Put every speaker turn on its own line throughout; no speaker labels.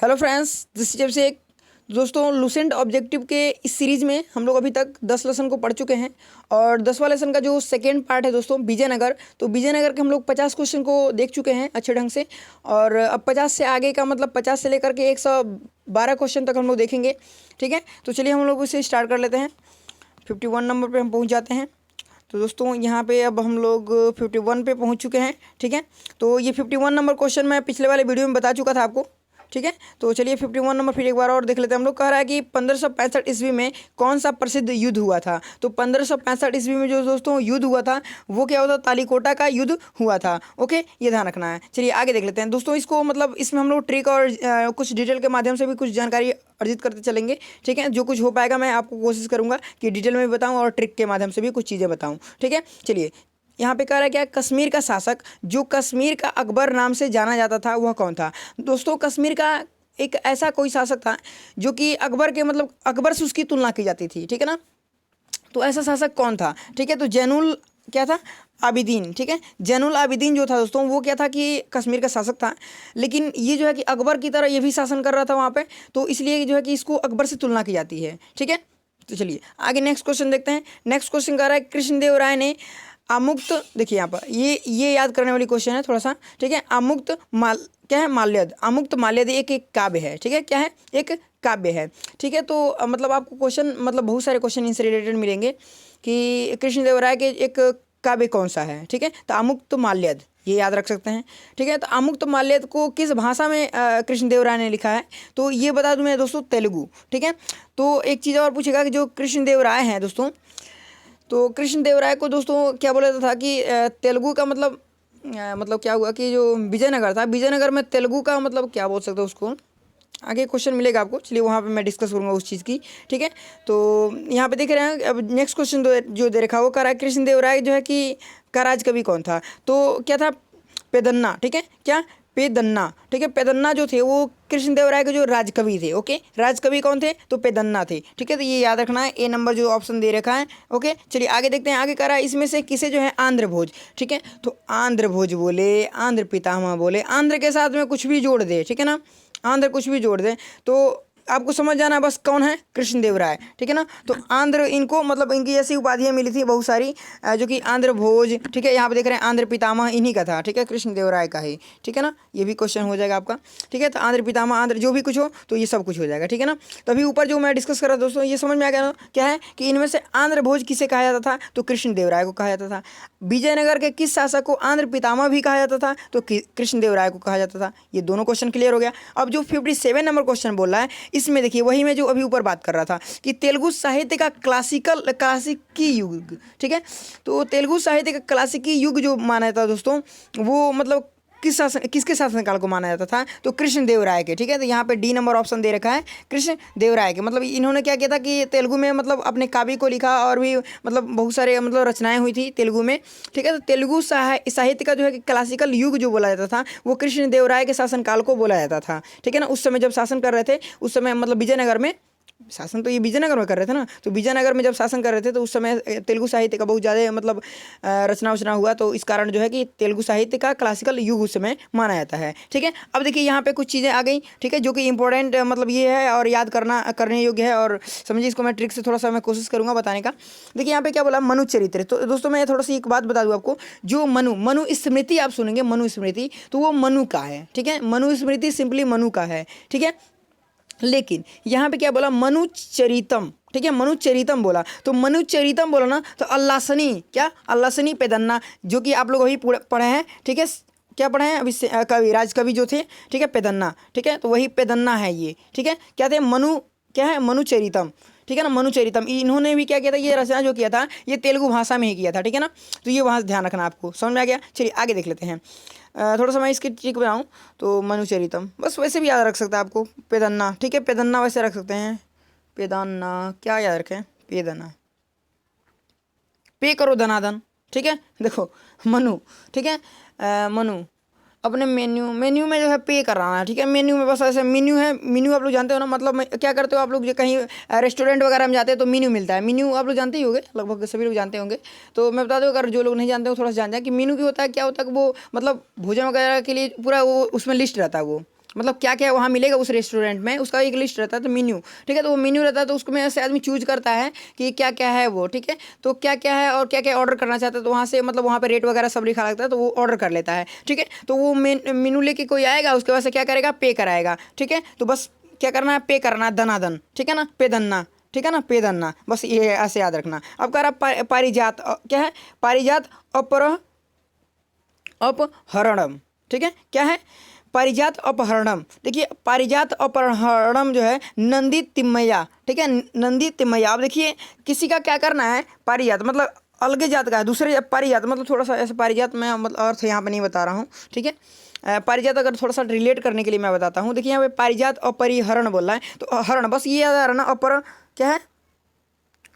Hello friends, this is से दोस्तों Lucent objective के इस सीरीज़ में हम लोग अभी तक 10 लेसन को पढ़ चुके हैं और 10वां लेसन का जो सेकेंड पार्ट है दोस्तों विजयनगर, तो विजयनगर के हम लोग 50 क्वेश्चन को देख चुके हैं अच्छे ढंग से। और अब 50 से आगे का मतलब 50 से लेकर के 112 क्वेश्चन तक हम लोग देखेंगे। ठीक है, तो चलिए हम लोग इसे स्टार्ट कर लेते हैं। 51 नंबर पर हम पहुँच जाते हैं। तो दोस्तों यहाँ पे अब हम लोग 51 पे पहुँच चुके हैं। ठीक है, तो ये 51 नंबर क्वेश्चन मैं पिछले वाले वीडियो में बता चुका था आपको। ठीक है, तो चलिए 51 नंबर फिर एक बार और देख लेते हैं। हम लोग कह रहा है कि 1565 ईस्वी में कौन सा प्रसिद्ध युद्ध हुआ था। तो 1565 ईस्वी में जो दोस्तों युद्ध हुआ था वो क्या होता, तालीकोटा का युद्ध हुआ था। ओके, ये ध्यान रखना है। चलिए आगे देख लेते हैं दोस्तों। इसको मतलब इसमें हम लोग ट्रिक और कुछ डिटेल के माध्यम से भी कुछ जानकारी अर्जित करते चलेंगे। ठीक है, जो कुछ हो पाएगा मैं आपको कोशिश करूँगा कि डिटेल में भी बताऊँ और ट्रिक के माध्यम से भी कुछ चीज़ें बताऊँ। ठीक है, चलिए यहाँ पे कह रहा है क्या, कश्मीर का शासक जो कश्मीर का अकबर नाम से जाना जाता था वह कौन था। दोस्तों कश्मीर का एक ऐसा कोई शासक था जो कि अकबर के मतलब अकबर से उसकी तुलना की जाती थी। ठीक है ना, तो ऐसा शासक कौन था। ठीक है, तो जैनुल क्या था, आबिदीन। ठीक है, जैनुल आबिदीन जो था दोस्तों वो क्या था कि कश्मीर का शासक था, लेकिन ये जो है कि अकबर की तरह ये भी शासन कर रहा था वहाँ पे, तो इसलिए जो है कि इसको अकबर से तुलना की जाती है। ठीक है, तो चलिए आगे नेक्स्ट क्वेश्चन देखते हैं। नेक्स्ट क्वेश्चन कह रहा है कृष्णदेव राय ने अमुक्त, देखिए यहाँ पर ये याद करने वाली क्वेश्चन है थोड़ा सा। ठीक है, अमुक्त माल क्या है, माल्यद। अमुक्त माल्यद एक काव्य है। ठीक है, क्या है, एक काव्य है। ठीक है, तो मतलब आपको क्वेश्चन मतलब बहुत सारे क्वेश्चन इनसे रिलेटेड मिलेंगे कि कृष्णदेव राय के एक काव्य कौन सा है। ठीक है, तो अमुक्त माल्यद ये याद रख सकते हैं। ठीक है, तो अमुक्त माल्यद को किस भाषा में कृष्णदेव राय ने लिखा है, तो ये बता दूं मैं दोस्तों, तेलुगु। ठीक है, तो एक चीज़ और पूछेगा कि जो कृष्णदेव राय हैं दोस्तों, तो कृष्णदेव राय को दोस्तों क्या बोला जाता था कि तेलुगु का मतलब क्या हुआ कि जो विजयनगर था, विजयनगर में तेलुगु का मतलब क्या बोल सकते हो उसको, आगे क्वेश्चन मिलेगा आपको। चलिए वहाँ पे मैं डिस्कस करूँगा उस चीज़ की। ठीक है, तो यहाँ पे देख रहे हैं अब नेक्स्ट क्वेश्चन जो दे रखा है वो कह रहा है कृष्णदेव राय जो है कि का राजकवि कौन था। तो क्या था, पेदन्ना। ठीक है, क्या, पेदन्ना। ठीक है, पेदन्ना जो थे वो कृष्णदेव राय के जो राजकवि थे। ओके, राजकवि कौन थे, तो पेदन्ना थे। ठीक है, तो ये याद रखना है, ए नंबर जो ऑप्शन दे रखा है। ओके, चलिए आगे देखते हैं। आगे कह रहा है इसमें से किसे जो है आंध्र भोज। ठीक है, तो आंध्र भोज बोले, आंध्र पितामह बोले, आंध्र के साथ में कुछ भी जोड़ दे। ठीक है ना, आंध्र कुछ भी जोड़ दे तो आपको समझ जाना बस कौन है, कृष्णदेव राय। ठीक है ना, तो आंध्र इनको मतलब इनकी ऐसी उपाधियाँ मिली थी बहुत सारी, जो कि आंध्र भोज। ठीक है, यहाँ पे देख रहे हैं आंध्र पितामह इन्हीं का था। ठीक है, कृष्णदेव राय का ही। ठीक है ना, ये भी क्वेश्चन हो जाएगा आपका। ठीक है, तो आंध्र पितामह, आंध्र जो भी कुछ हो तो ये सब कुछ हो जाएगा। ठीक है ना, तो अभी ऊपर जो मैं डिस्कस कर रहा था दोस्तों, ये समझ में आ गया ना क्या है कि इनमें से आंध्र भोज किसे कहा जाता था, तो कृष्णदेव राय को कहा जाता था। विजयनगर के किस शासक को आंध्र पितामह भी कहा जाता था, तो कृष्णदेव राय को कहा जाता था। ये दोनों क्वेश्चन क्लियर हो गया। अब जो 57 नंबर क्वेश्चन बोल रहा है इसमें देखिए वही मैं जो अभी ऊपर बात कर रहा था कि तेलुगु साहित्य का क्लासिकी युग। ठीक है, तो तेलुगु साहित्य का क्लासिकी युग जो माना जाता है दोस्तों वो मतलब किसके शासनकाल को माना जाता था, तो कृष्णदेव राय के। ठीक है, तो यहाँ पे डी नंबर ऑप्शन दे रखा है, कृष्णदेव राय के। मतलब इन्होंने क्या किया था कि तेलुगु में मतलब अपने काव्य को लिखा और भी मतलब बहुत सारे मतलब रचनाएं हुई थी तेलुगु में। ठीक है, तो तेलुगु साहित्य का जो है कि क्लासिकल युग जो बोला जाता था वो कृष्णदेव राय के शासनकाल को बोला जाता था। ठीक है ना, उस समय जब शासन कर रहे थे उस समय मतलब विजयनगर में शासन, तो ये विजयनगर में कर रहे थे ना, तो विजयनगर में जब शासन कर रहे थे तो उस समय तेलुगु साहित्य का बहुत ज़्यादा मतलब रचना वचना हुआ, तो इस कारण जो है कि तेलुगु साहित्य का क्लासिकल युग उस समय माना जाता है। ठीक है, अब देखिए यहाँ पे कुछ चीज़ें आ गई। ठीक है, जो कि इंपॉर्टेंट मतलब ये है और याद करने योग्य है, और समझिए इसको मैं ट्रिक से थोड़ा सा मैं कोशिश करूँगा बताने का। देखिए यहाँ पे क्या बोला, मनु चरित्र। तो दोस्तों मैं थोड़ा सा एक बात बता दूँ आपको, जो मनु स्मृति आप सुनेंगे, मनु स्मृति, तो वो मनु का है। ठीक है, मनु स्मृति सिंपली मनु का है। ठीक है, लेकिन यहाँ पे क्या बोला, मनुचरितम। ठीक है, मनुचरितम बोला, तो मनुचरितम बोला ना, तो अल्लासनी, क्या, अल्लासनी पेदन्ना, जो कि आप लोग अभी पढ़े हैं। ठीक है, क्या पढ़े हैं अभी से, कवि राजकवि जो थे। ठीक है, पेदन्ना। ठीक है, तो वही पेदन्ना है ये। ठीक है, क्या थे, क्या है, मनुचरितम। ठीक है ना, मनुचरितम इन्होंने भी क्या किया था, ये रचना जो किया था ये तेलुगु भाषा में ही किया था। ठीक है ना, तो ये वहाँ ध्यान रखना आपको, समझ में आ गया। चलिए आगे देख लेते हैं। थोड़ा सा मैं इसकी ट्रिक बनाऊँ तो मनुचरितम बस वैसे भी याद रख सकता है आपको, पेदन्ना। ठीक है, पेदन्ना वैसे रख सकते हैं, पेदन्ना क्या याद रखें, पेदन्ना, पे करो धनाधन। ठीक है, देखो मनु। ठीक है, मनु अपने मेन्यू में जो है पे कराना है। ठीक है, मेन्यू में बस ऐसे मेन्यू है, मेन्यू आप लोग जानते हो ना, मतलब क्या करते हो आप लोग, जो कहीं रेस्टोरेंट वगैरह में जाते हैं तो मेन्यू मिलता है। मेन्यू आप लोग जानते ही होंगे, लगभग सभी लोग जानते होंगे। तो मैं बता दूं अगर जो लोग नहीं जानते हो थोड़ा सा जान जाए कि मेन्यू क्या होता है, वो मतलब भोजन वगैरह के लिए पूरा वो उसमें लिस्ट रहता है वो। मतलब क्या क्या वहाँ मिलेगा उस रेस्टोरेंट में, उसका एक लिस्ट रहता है, तो मेन्यू, ठीक है। तो वो मेन्यू रहता है, तो उसको में से आदमी चूज करता है कि क्या क्या है वो, ठीक है। तो क्या क्या है और क्या क्या ऑर्डर करना चाहता है, तो वहाँ से मतलब वहाँ पे रेट वगैरह सब लिखा लगता है, तो वो ऑर्डर कर लेता है, ठीक है। तो वो मेनू लेके कोई आएगा, उसके बाद से क्या करेगा, पे कराएगा, ठीक है। तो बस क्या करना है, पे करना, दनादन, ठीक है ना, पे दन्ना, ठीक है ना, पे दन्ना, बस ये ऐसे याद रखना। अब कह रहा पारिजात, क्या है, पारिजात अपहरणम, ठीक है, क्या है, पारिजात अपहरणम। देखिए पारिजात अपहरणम जो है नंदी तिम्मैया, ठीक है, नंदी तिम्मैया। अब देखिए किसी का क्या करना है, पारिजात मतलब अलग जात का है, दूसरे पारिजात मतलब थोड़ा सा ऐसे पारिजात में मतलब अर्थ यहाँ पे नहीं बता रहा हूँ, ठीक है। पारिजात अगर थोड़ा सा रिलेट करने के लिए मैं बताता हूँ। देखिए यहाँ पे पारिजात अपरिहरण बोल रहा है, तो हरण बस ये याद आ रहा ना, अपर क्या है,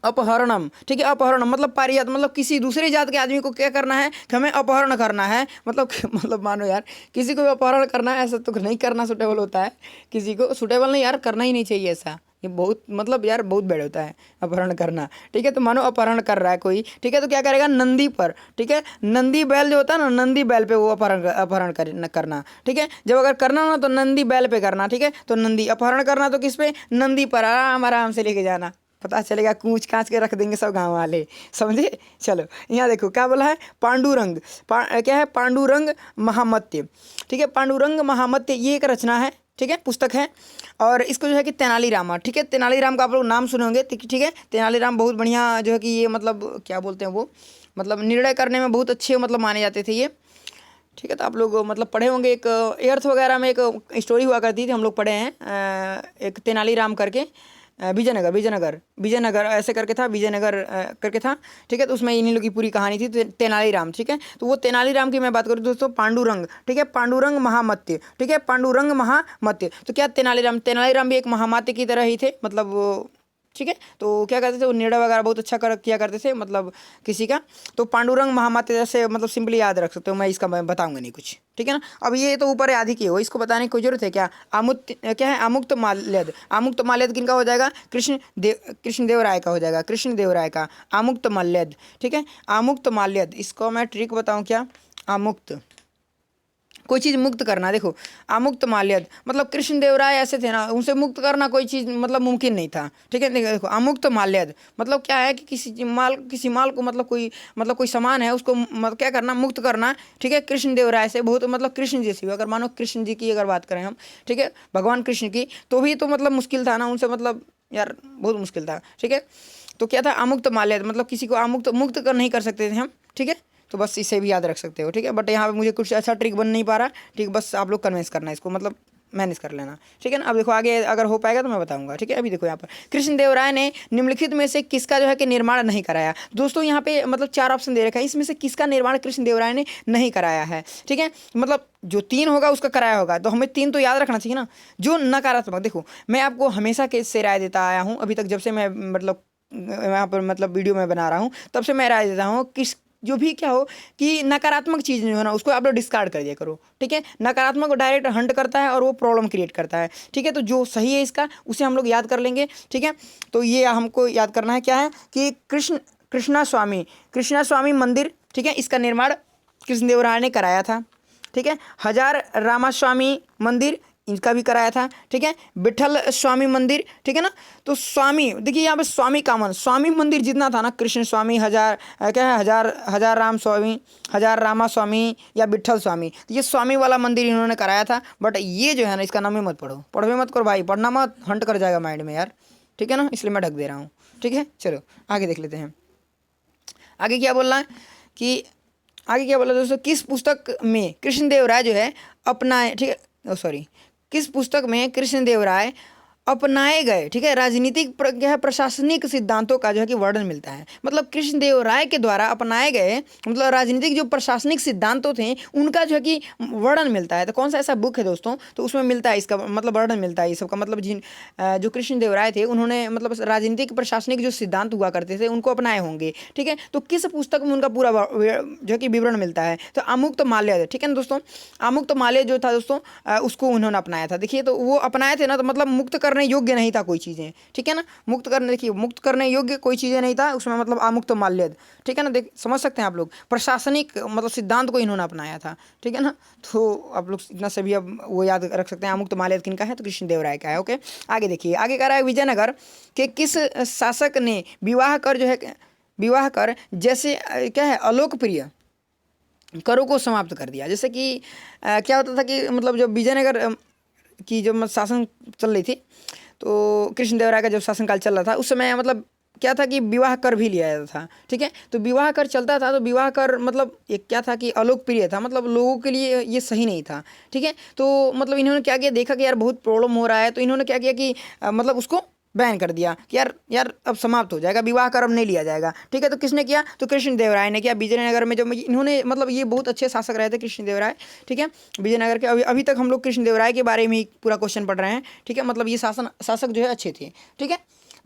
अपहरणम, ठीक है। अपहरणम मतलब पारिजात मतलब किसी दूसरे जात के आदमी को क्या करना है, कि हमें अपहरण करना है, मतलब मानो यार किसी को भी अपहरण करना है, ऐसा तो नहीं करना सुटेबल होता है, किसी को सुटेबल नहीं यार, करना ही नहीं चाहिए ऐसा, ये बहुत मतलब यार बहुत बैड होता है अपहरण करना, ठीक है। तो मानो अपहरण कर रहा है कोई, ठीक है, तो क्या करेगा, नंदी पर, ठीक है, नंदी बैल जो होता है ना, नंदी बैल पे वो अपहरण करना, ठीक है। जब अगर करना हो ना तो नंदी बैल पे करना, ठीक है। तो नंदी अपहरण करना तो किस पे, नंदी पर आराम आराम से लेके जाना, पता चलेगा कूच कांच के रख देंगे सब गांव वाले, समझे। चलो यहाँ देखो क्या बोला है, पांडुरंग, क्या है, पांडुरंग महामत्य, ठीक है। पांडुरंग महामत्य ये एक रचना है, ठीक है, पुस्तक है। और इसको जो है कि तेनालीराम, ठीक है, तेनालीराम का आप लोग नाम सुने होंगे, ठीक है। तेनालीराम बहुत बढ़िया जो है कि ये मतलब क्या बोलते हैं वो, मतलब निर्णय करने में बहुत अच्छे मतलब माने जाते थे ये, ठीक है। तो आप लोग मतलब पढ़े होंगे, एक एर्थ वगैरह में एक स्टोरी हुआ करती थी, हम लोग पढ़े हैं, एक तेनालीराम करके, विजयनगर विजयनगर विजयनगर ऐसे करके था, विजयनगर करके था, ठीक है। तो उसमें इन्हीं लोग की पूरी कहानी थी, तेनालीराम, ठीक है। तो वो तेनालीराम की मैं बात करूँ दोस्तों, पांडुरंग, ठीक है, पांडुरंग महामत्य, ठीक है, पांडुरंग महामत्य। तो क्या तेनालीराम, तेनालीराम भी एक महामत्य की तरह ही थे, मतलब वो, ठीक है। तो क्या करते थे वो, निर्णय वगैरह बहुत अच्छा किया करते थे, मतलब किसी का। तो पांडुरंग महामत्य जैसे मतलब सिंपली याद रख सकते हो, मैं इसका मैं बताऊंगा नहीं कुछ, ठीक है ना। अब ये तो ऊपर आदि की हो, इसको बताने की कोई जरूरत है क्या, क्या है, अमुक्त माल्यद, अमुक्त माल्यद किनका हो जाएगा, कृष्णदेव राय का हो जाएगा, कृष्णदेव राय का अमुक्त माल्यद, ठीक है, अमुक्त माल्यद। इसको मैं ट्रिक बताऊँ क्या, अमुक्त कोई चीज़ मुक्त करना, देखो अमुक्त माल्यद मतलब कृष्णदेव राय ऐसे थे ना, उनसे मुक्त करना कोई चीज़ मतलब मुमकिन नहीं था, ठीक है। देखो अमुक्त माल्यद मतलब क्या है कि किसी माल को मतलब कोई सामान है उसको क्या करना, मुक्त करना, ठीक है। कृष्णदेव राय से बहुत मतलब कृष्ण जी से, अगर मानो कृष्ण जी की अगर बात करें हम, ठीक है, भगवान कृष्ण की, तो भी तो मतलब मुश्किल था ना उनसे, मतलब यार बहुत मुश्किल था, ठीक है। तो क्या था, अमुक्त माल्यद मतलब किसी को मुक्त नहीं कर सकते थे हम, ठीक है। तो बस इसे भी याद रख सकते हो, ठीक है। बट यहाँ पे मुझे कुछ अच्छा ट्रिक बन नहीं पा रहा, ठीक, बस आप लोग कन्विंस करना इसको, मतलब मैनेज कर लेना, ठीक है ना। अब देखो आगे अगर हो पाएगा तो मैं बताऊंगा, ठीक है। अभी देखो यहाँ पर कृष्णदेव राय ने निम्नलिखित में से किसका जो है कि निर्माण नहीं कराया, दोस्तों यहाँ पे मतलब 4 ऑप्शन दे रखा है, इसमें से किसका निर्माण कृष्णदेव राय ने नहीं कराया है, ठीक है। मतलब जो 3 होगा उसका कराया होगा, तो हमें 3 तो याद रखना चाहिए ना। जो नकारात्मक, देखो मैं आपको हमेशा से राय देता आया हूँ अभी तक, जब से मैं मतलब यहाँ पर मतलब वीडियो में बना रहा हूँ, तब से मैं राय देता हूँ किस जो भी क्या हो कि नकारात्मक चीज़ जो है ना उसको आप लोग डिस्कार्ड कर दिया करो, ठीक है। नकारात्मक को डायरेक्ट हंट करता है और वो प्रॉब्लम क्रिएट करता है, ठीक है। तो जो सही है इसका उसे हम लोग याद कर लेंगे, ठीक है। तो ये हमको याद करना है क्या है कि कृष्णा स्वामी मंदिर, ठीक है, इसका निर्माण कृष्णदेव राय ने कराया था, ठीक है। हजार रामास्वामी मंदिर इनका भी कराया था, ठीक है। विठल स्वामी मंदिर, ठीक है ना। तो स्वामी देखिए यहाँ पे स्वामी कामन, स्वामी मंदिर जितना था ना, कृष्ण स्वामी, क्या है, हजार राम स्वामी, हजार रामा स्वामी या विठल स्वामी, तो ये स्वामी वाला मंदिर इन्होंने कराया था। बट ये जो है ना इसका नाम ही मत पढ़ो, पढ़वे मत करो भाई, पढ़ना मत, हंट कर जाएगा माइंड में यार, ठीक है ना, इसलिए मैं ढक दे रहा हूँ, ठीक है। चलो आगे देख लेते हैं, आगे क्या बोलना है कि आगे क्या बोला दोस्तों, किस पुस्तक में कृष्णदेव राय जो है अपनाए, ठीक है, सॉरी, किस पुस्तक में कृष्णदेव राय अपनाए गए, ठीक है, राजनीतिक क्या है प्रशासनिक सिद्धांतों का जो है कि वर्णन मिलता है। मतलब कृष्णदेव राय के द्वारा अपनाए गए मतलब राजनीतिक जो प्रशासनिक सिद्धांतों थे उनका जो है कि वर्णन मिलता है। तो कौन सा ऐसा बुक है दोस्तों, तो उसमें मिलता है इसका मतलब वर्णन मिलता है, ये सबका मतलब जो कृष्णदेव राय थे उन्होंने मतलब राजनीतिक प्रशासनिक जो सिद्धांत हुआ करते थे उनको अपनाए होंगे, ठीक है। तो किस पुस्तक में उनका पूरा जो है कि विवरण मिलता है, तो अमुक्त माल्यद, ठीक है ना दोस्तों, अमुक्त माल्यद जो था दोस्तों उसको उन्होंने अपनाया था। देखिए तो वो अपनाए थे ना, तो मतलब मुक्त करने करने योग्य नहीं था कोई चीज़ें, ठीक है ना। मुक्त करने, देखिए मुक्त करने योग्य कोई चीज़ें नहीं था उसमें, मतलब आमुक्त माल्यद, ठीक है ना। देख समझ सकते हैं आप लोग, प्रशासनिक मतलब सिद्धांत को इन्होंने अपनाया था, ठीक है ना। तो आप लोग इतना सभी अब वो याद रख सकते हैं, आमुक्त माल्यद किनका है, तो कृष्णदेवराय का है। ओके, आगे देखिए, आगे कह रहा है विजयनगर के किस शासक ने विवाह कर जो है, विवाह कर जैसे क्या है अलोकप्रिय करों को समाप्त कर दिया। जैसे कि क्या होता था कि मतलब जब विजयनगर की जब शासन चल रही थी, तो कृष्णदेवराय का जब शासनकाल चल रहा था उस समय मतलब क्या था कि विवाह कर भी लिया जाता था, ठीक है। तो विवाह कर चलता था, तो विवाह कर मतलब एक क्या था कि अलोकप्रिय था, मतलब लोगों के लिए ये सही नहीं था, ठीक है। तो मतलब इन्होंने क्या किया, देखा कि यार बहुत प्रॉब्लम हो रहा है, तो इन्होंने क्या किया कि मतलब उसको बैन कर दिया कि यार यार अब समाप्त हो जाएगा, विवाह कर अब नहीं लिया जाएगा, ठीक है। तो किसने किया, तो कृष्णदेवराय ने किया। विजयनगर में जब इन्होंने मतलब ये बहुत अच्छे शासक रहे थे कृष्णदेवराय, ठीक है। विजयनगर के अभी तक हम लोग कृष्णदेवराय के बारे में ही पूरा क्वेश्चन पढ़ रहे हैं, ठीक है। मतलब ये शासक जो है अच्छे थे, ठीक है।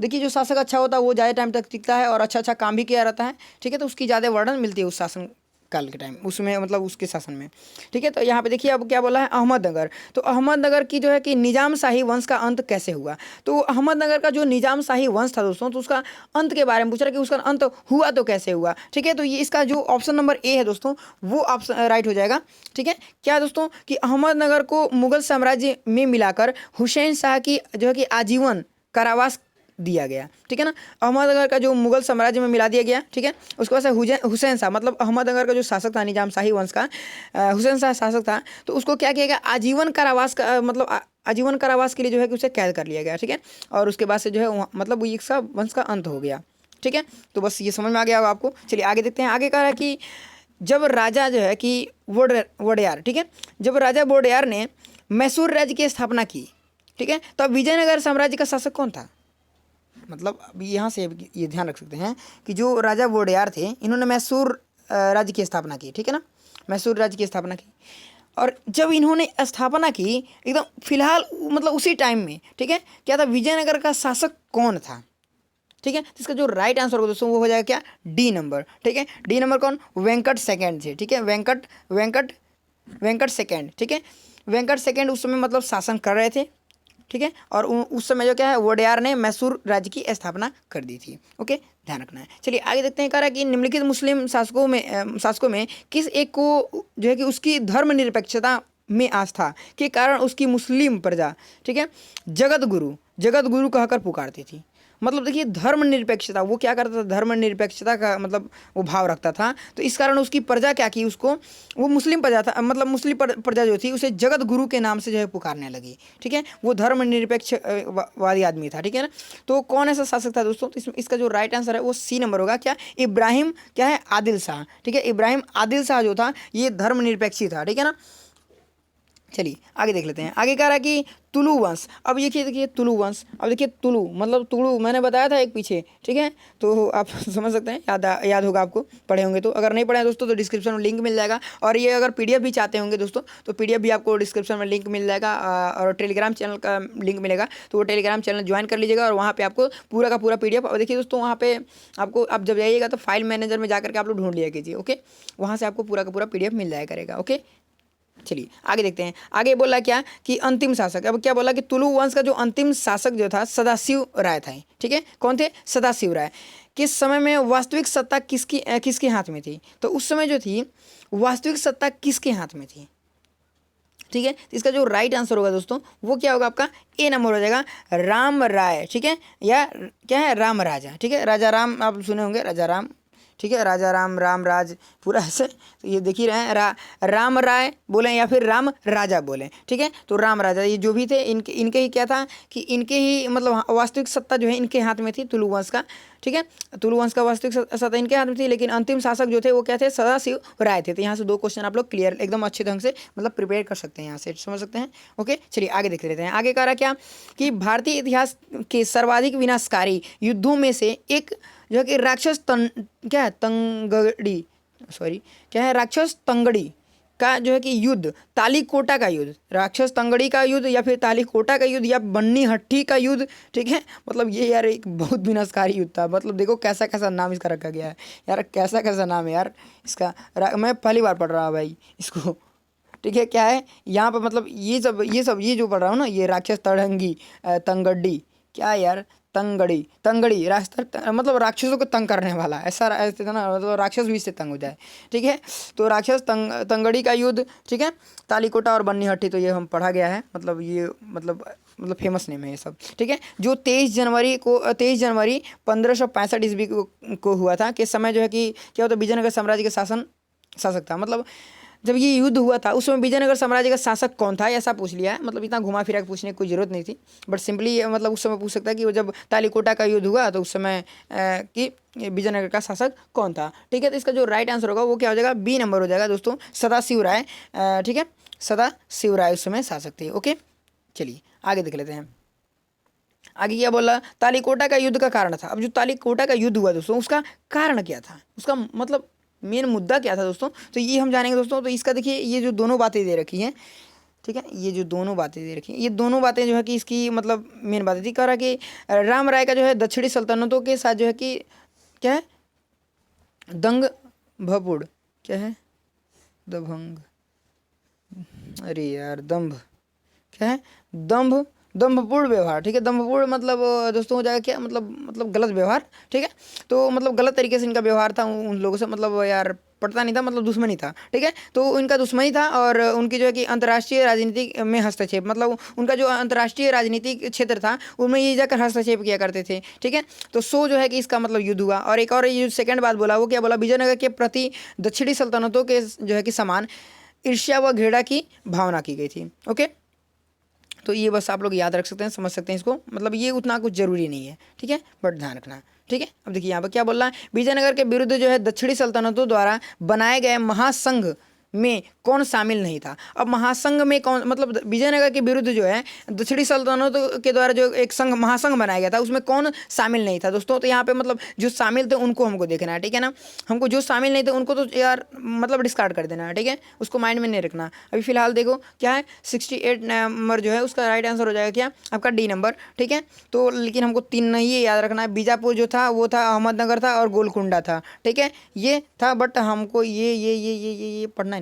देखिए जो शासक अच्छा होता है वो ज़्यादा टाइम तक टिकता है और अच्छा अच्छा काम भी किया रहता है, ठीक है। तो उसकी ज़्यादा वर्णन मिलती है उस शासन काल के टाइम उसमें, मतलब उसके शासन में, ठीक है। तो यहाँ पे देखिए अब क्या बोला है, अहमदनगर। तो अहमदनगर की जो है कि निजाम शाही वंश का अंत कैसे हुआ। तो अहमदनगर का जो निजाम शाही वंश था दोस्तों, तो उसका अंत के बारे में पूछ रहा है कि उसका अंत हुआ तो कैसे हुआ, ठीक है। तो ये इसका जो ऑप्शन नंबर ए है दोस्तों, वो ऑप्शन राइट हो जाएगा, ठीक है। क्या दोस्तों कि अहमदनगर को मुगल साम्राज्य में मिलाकर हुसैन शाह की जो है कि आजीवन कारावास दिया गया, ठीक है ना। अहमदनगर का जो मुगल साम्राज्य में मिला दिया गया, ठीक है। उसके बाद से हुसैन शाह, मतलब अहमदनगर का जो शासक था निजाम शाही वंश का, हुसैन शाह शासक था, तो उसको क्या किया गया, आजीवन कारावास का मतलब आजीवन कारावास के लिए जो है कि उसे कैद कर लिया गया, ठीक है। और उसके बाद से जो है मतलब ये सब वंश का अंत हो गया, ठीक है। तो बस ये समझ में आ गया होगा आपको। चलिए आगे देखते हैं। आगे कह रहा है कि जब राजा जो है कि वोडेयार, ठीक है, जब राजा वोडेयार ने मैसूर राज्य की स्थापना की, ठीक है, तब विजयनगर साम्राज्य का शासक कौन था। मतलब अभी यहाँ से ये ध्यान रख सकते हैं कि जो राजा वोडेयार थे इन्होंने मैसूर राज्य की स्थापना की, ठीक है ना, मैसूर राज्य की स्थापना की। और जब इन्होंने स्थापना की एकदम फिलहाल मतलब उसी टाइम में, ठीक है, क्या था, विजयनगर का शासक कौन था, ठीक है। तो इसका जो राइट आंसर होगा दोस्तों वो हो जाएगा क्या, डी नंबर, ठीक है। डी नंबर कौन, वेंकट सेकेंड थे, ठीक है। वेंकट वेंकट वेंकट सेकेंड, ठीक है। वेंकट सेकेंड उस समय मतलब शासन कर रहे थे, ठीक है। और उस समय जो क्या है वोडेयार ने मैसूर राज्य की स्थापना कर दी थी। ओके, ध्यान रखना है। चलिए आगे देखते हैं। कह रहा है कि निम्नलिखित मुस्लिम शासकों में किस एक को जो है कि उसकी धर्मनिरपेक्षता में आस्था के कारण उसकी मुस्लिम प्रजा, ठीक है, जगत गुरु कहकर पुकारती थी। मतलब देखिए धर्मनिरपेक्षता, वो क्या करता था, धर्मनिरपेक्षता का मतलब वो भाव रखता था, तो इस कारण उसकी प्रजा क्या की, उसको वो मुस्लिम प्रजा था, मतलब मुस्लिम प्रजा जो थी उसे जगत गुरु के नाम से जो है पुकारने लगी, ठीक है। वो धर्मनिरपेक्ष वादी आदमी था, ठीक है ना। तो कौन ऐसा शासक था दोस्तों, तो इसका जो राइट आंसर है वो सी नंबर होगा, क्या, इब्राहिम क्या है, आदिल शाह, ठीक है। इब्राहिम आदिल शाह जो था ये धर्मनिरपेक्षी था, ठीक है ना। चलिए आगे देख लेते हैं। आगे कह रहा है कि तुलु वंश। अब देखिए तुलु वंश, अब देखिए तुलु मतलब तुलु मैंने बताया था एक पीछे, ठीक है। तो आप समझ सकते हैं, याद होगा आपको, पढ़े होंगे तो। अगर नहीं पढ़े हैं दोस्तों तो डिस्क्रिप्शन में लिंक मिल जाएगा। और ये अगर पीडीएफ भी चाहते होंगे दोस्तों तो पीडीएफ भी आपको डिस्क्रिप्शन में लिंक मिल जाएगा, और टेलीग्राम चैनल का लिंक मिलेगा, तो वो टेलीग्राम चैनल ज्वाइन कर लीजिएगा और वहाँ पर आपको पूरा का पूरा पीडीएफ। और देखिए दोस्तों वहाँ पे आपको, आप जब जाइएगा तो फाइल मैनेजर में जाकर के आप लोग ढूंढ लिया कीजिए, ओके। वहाँ से आपको पूरा का पूरा पीडीएफ मिल जाया करेगा, ओके। चलिए आगे देखते हैं। आगे बोला क्या कि अंतिम शासक, अब क्या बोला कि तुलु वंश का जो अंतिम शासक जो था सदाशिव राय था, ठीक है। कौन थे, सदाशिव राय। किस समय में वास्तविक सत्ता किसके हाथ में थी, तो उस समय जो थी वास्तविक सत्ता किसके हाथ में थी, ठीक है। तो इसका जो राइट आंसर होगा दोस्तों वो क्या होगा, आपका ए नंबर हो जाएगा, राम राय, ठीक है, या क्या है, राम राजा, ठीक है। राजा राम आप सुने होंगे, राजा राम, ठीक है, राजा राम, राम राज, पूरा ऐसे। तो ये देख ही रहे हैं, राम राय बोलें या फिर राम राजा बोलें, ठीक है। तो राम राजा ये जो भी थे इनके ही क्या था कि इनके ही मतलब वास्तविक सत्ता जो है इनके हाथ में थी, तुलु वंश का, ठीक है। तुलु वंश का वास्तविक सत्ता इनके हाथ में थी, लेकिन अंतिम शासक जो थे वो क्या थे, सदाशिव राय थे। तो यहाँ से 2 क्वेश्चन आप लोग क्लियर एकदम अच्छे ढंग से मतलब प्रिपेयर कर सकते हैं, यहाँ से समझ सकते हैं, ओके। चलिए आगे देख लेते हैं। आगे कह रहा क्या कि भारतीय इतिहास के सर्वाधिक विनाशकारी युद्धों में से एक जो है कि राक्षस क्या है, तंगड़ी, सॉरी क्या है, राक्षस तंगड़ी का जो है कि युद्ध, तालीकोटा का युद्ध, राक्षस तंगड़ी का युद्ध या फिर तालीकोटा का युद्ध या बन्नी हट्टी का युद्ध, ठीक है। मतलब ये यार एक बहुत विनाशकारी युद्ध था। मतलब देखो कैसा कैसा नाम इसका रखा गया है यार, कैसा कैसा नाम है यार इसका, मैं पहली बार पढ़ रहा हूँ भाई इसको, ठीक है, क्या है यहाँ पर मतलब ये जो पढ़ रहा हूँ ना, ये राक्षस तड़ंगी तंगड़ी, क्या है यार, तंगड़ी तंगड़ी मतलब राक्षसों को तंग करने वाला, ऐसे था ना, मतलब राक्षस भी इससे तंग हो जाए। ठीक है, तो राक्षस तंगड़ी का युद्ध, ठीक है, तालीकोटा और बन्नीहट्टी, तो ये हम पढ़ा गया है, मतलब ये मतलब फेमस नेम है ये सब। ठीक है, जो 23 जनवरी 1565 ईस्वी को हुआ था, के समय जो है कि क्या होता, विजयनगर साम्राज्य के शासक था, मतलब जब ये युद्ध हुआ था उस समय विजयनगर साम्राज्य का शासक कौन था, ऐसा पूछ लिया है, मतलब इतना घुमा फिरा के पूछने की कोई जरूरत नहीं थी, बट सिंपली मतलब उस समय पूछ सकता है कि वो जब तालीकोटा का युद्ध हुआ तो उस समय कि विजयनगर का शासक कौन था। ठीक है, तो इसका जो राइट आंसर होगा वो क्या हो जाएगा, बी नंबर हो जाएगा दोस्तों, सदाशिव राय। ठीक है, सदाशिव राय उस समय शासक थे। ओके, चलिए आगे देख लेते हैं। आगे क्या बोला, तालीकोटा का युद्ध का कारण था। अब जो तालीकोटा का युद्ध हुआ दोस्तों, उसका कारण क्या था, उसका मतलब मेन मुद्दा क्या था दोस्तों, तो ये हम जानेंगे दोस्तों। तो इसका देखिए, ये जो दोनों बातें दे रखी हैं, ठीक है, ये जो दोनों बातें दे रखी हैं, ये दोनों बातें जो है कि इसकी मतलब मेन बातें थी। कह रहा कि राम राय का जो है दक्षिणी सल्तनतों के साथ जो है कि क्या है, दंग भपुड़, क्या है, दभंग, अरे यार दम्भ, क्या है, दम्भ, दम्भपूर्ण व्यवहार। ठीक है, दम्भपूर्ण मतलब दोस्तों हो जाएगा क्या, मतलब गलत व्यवहार। ठीक है, तो मतलब गलत तरीके से इनका व्यवहार था उन लोगों से, मतलब यार पड़ता नहीं था, मतलब दुश्मनी था। ठीक है, तो इनका दुश्मनी था, और उनकी जो है कि अंतर्राष्ट्रीय राजनीति में हस्तक्षेप, मतलब उनका जो अंतर्राष्ट्रीय राजनीतिक क्षेत्र था उनमें ये जाकर हस्तक्षेप किया करते थे। ठीक है, तो सो जो है कि इसका मतलब युद्ध हुआ। और एक और ये सेकंड बात बोला, वो क्या बोला, विजयनगर के प्रति दक्षिणी सल्तनतों के जो है कि समान ईर्ष्या व घृणा की भावना की गई थी। ओके, तो ये बस आप लोग याद रख सकते हैं, समझ सकते हैं इसको, मतलब ये उतना कुछ जरूरी नहीं है। ठीक है, बट ध्यान रखना। ठीक है, अब देखिए यहाँ पर क्या बोल रहा है, विजयनगर के विरुद्ध जो है दक्षिणी सल्तनतों द्वारा बनाए गए महासंघ में कौन शामिल नहीं था। अब महासंघ में कौन, मतलब विजयनगर के विरुद्ध जो है दक्षिणी सल्तनतों के द्वारा जो एक संघ महासंघ बनाया गया था उसमें कौन शामिल नहीं था दोस्तों। तो यहाँ पे मतलब जो शामिल थे उनको हमको देखना है। ठीक है ना, हमको जो शामिल नहीं थे उनको तो यार मतलब डिस्कार्ड कर देना है। ठीक है, उसको माइंड में नहीं रखना। अभी फिलहाल देखो क्या है, 68 नंबर जो है उसका राइट आंसर हो जाएगा क्या, आपका डी नंबर। ठीक है, तो लेकिन हमको 3 नहीं याद रखना है। बीजापुर जो था वो था, अहमदनगर था, और गोलकुंडा था। ठीक है, ये था, बट हमको ये पढ़ना ही है।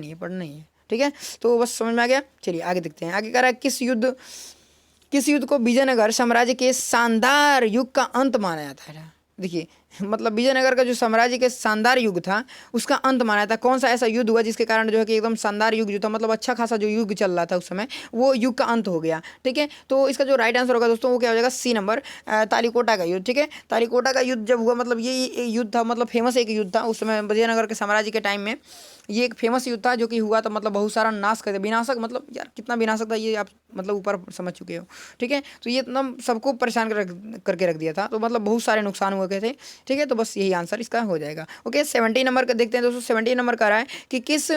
ठीक है, तो बस समझ में आ गया। चलिए आगे देखते हैं। आगे कह रहा है, किस युद्ध को विजयनगर साम्राज्य के शानदार युग का अंत माना जाता है। देखिए मतलब विजयनगर का जो साम्राज्य के शानदार युग था उसका अंत माना था। कौन सा ऐसा युद्ध हुआ जिसके कारण जो है कि एकदम शानदार युग जो था, मतलब अच्छा खासा जो युग चल रहा था उस समय, वो युग का अंत हो गया। ठीक है, तो इसका जो राइट आंसर होगा दोस्तों वो क्या हो जाएगा, सी नंबर, तालीकोटा का युद्ध। ठीक है, तालीकोटा का युद्ध जब हुआ, मतलब ये युद्ध था, मतलब फेमस एक युद्ध था उस समय विजयनगर के साम्राज्य के टाइम में। ये एक फेमस युद्ध था जो कि हुआ था, मतलब बहुत सारा नाश कर दिया, विनाशक, मतलब यार कितना विनाशक था ये आप मतलब ऊपर समझ चुके हो। ठीक है, तो ये एकदम सबको परेशान करके रख दिया था, तो मतलब बहुत सारे नुकसान हुए थे। ठीक है, तो बस यही आंसर इसका हो जाएगा। ओके, 70 नंबर का देखते हैं दोस्तों। 70 नंबर का रहा है कि किस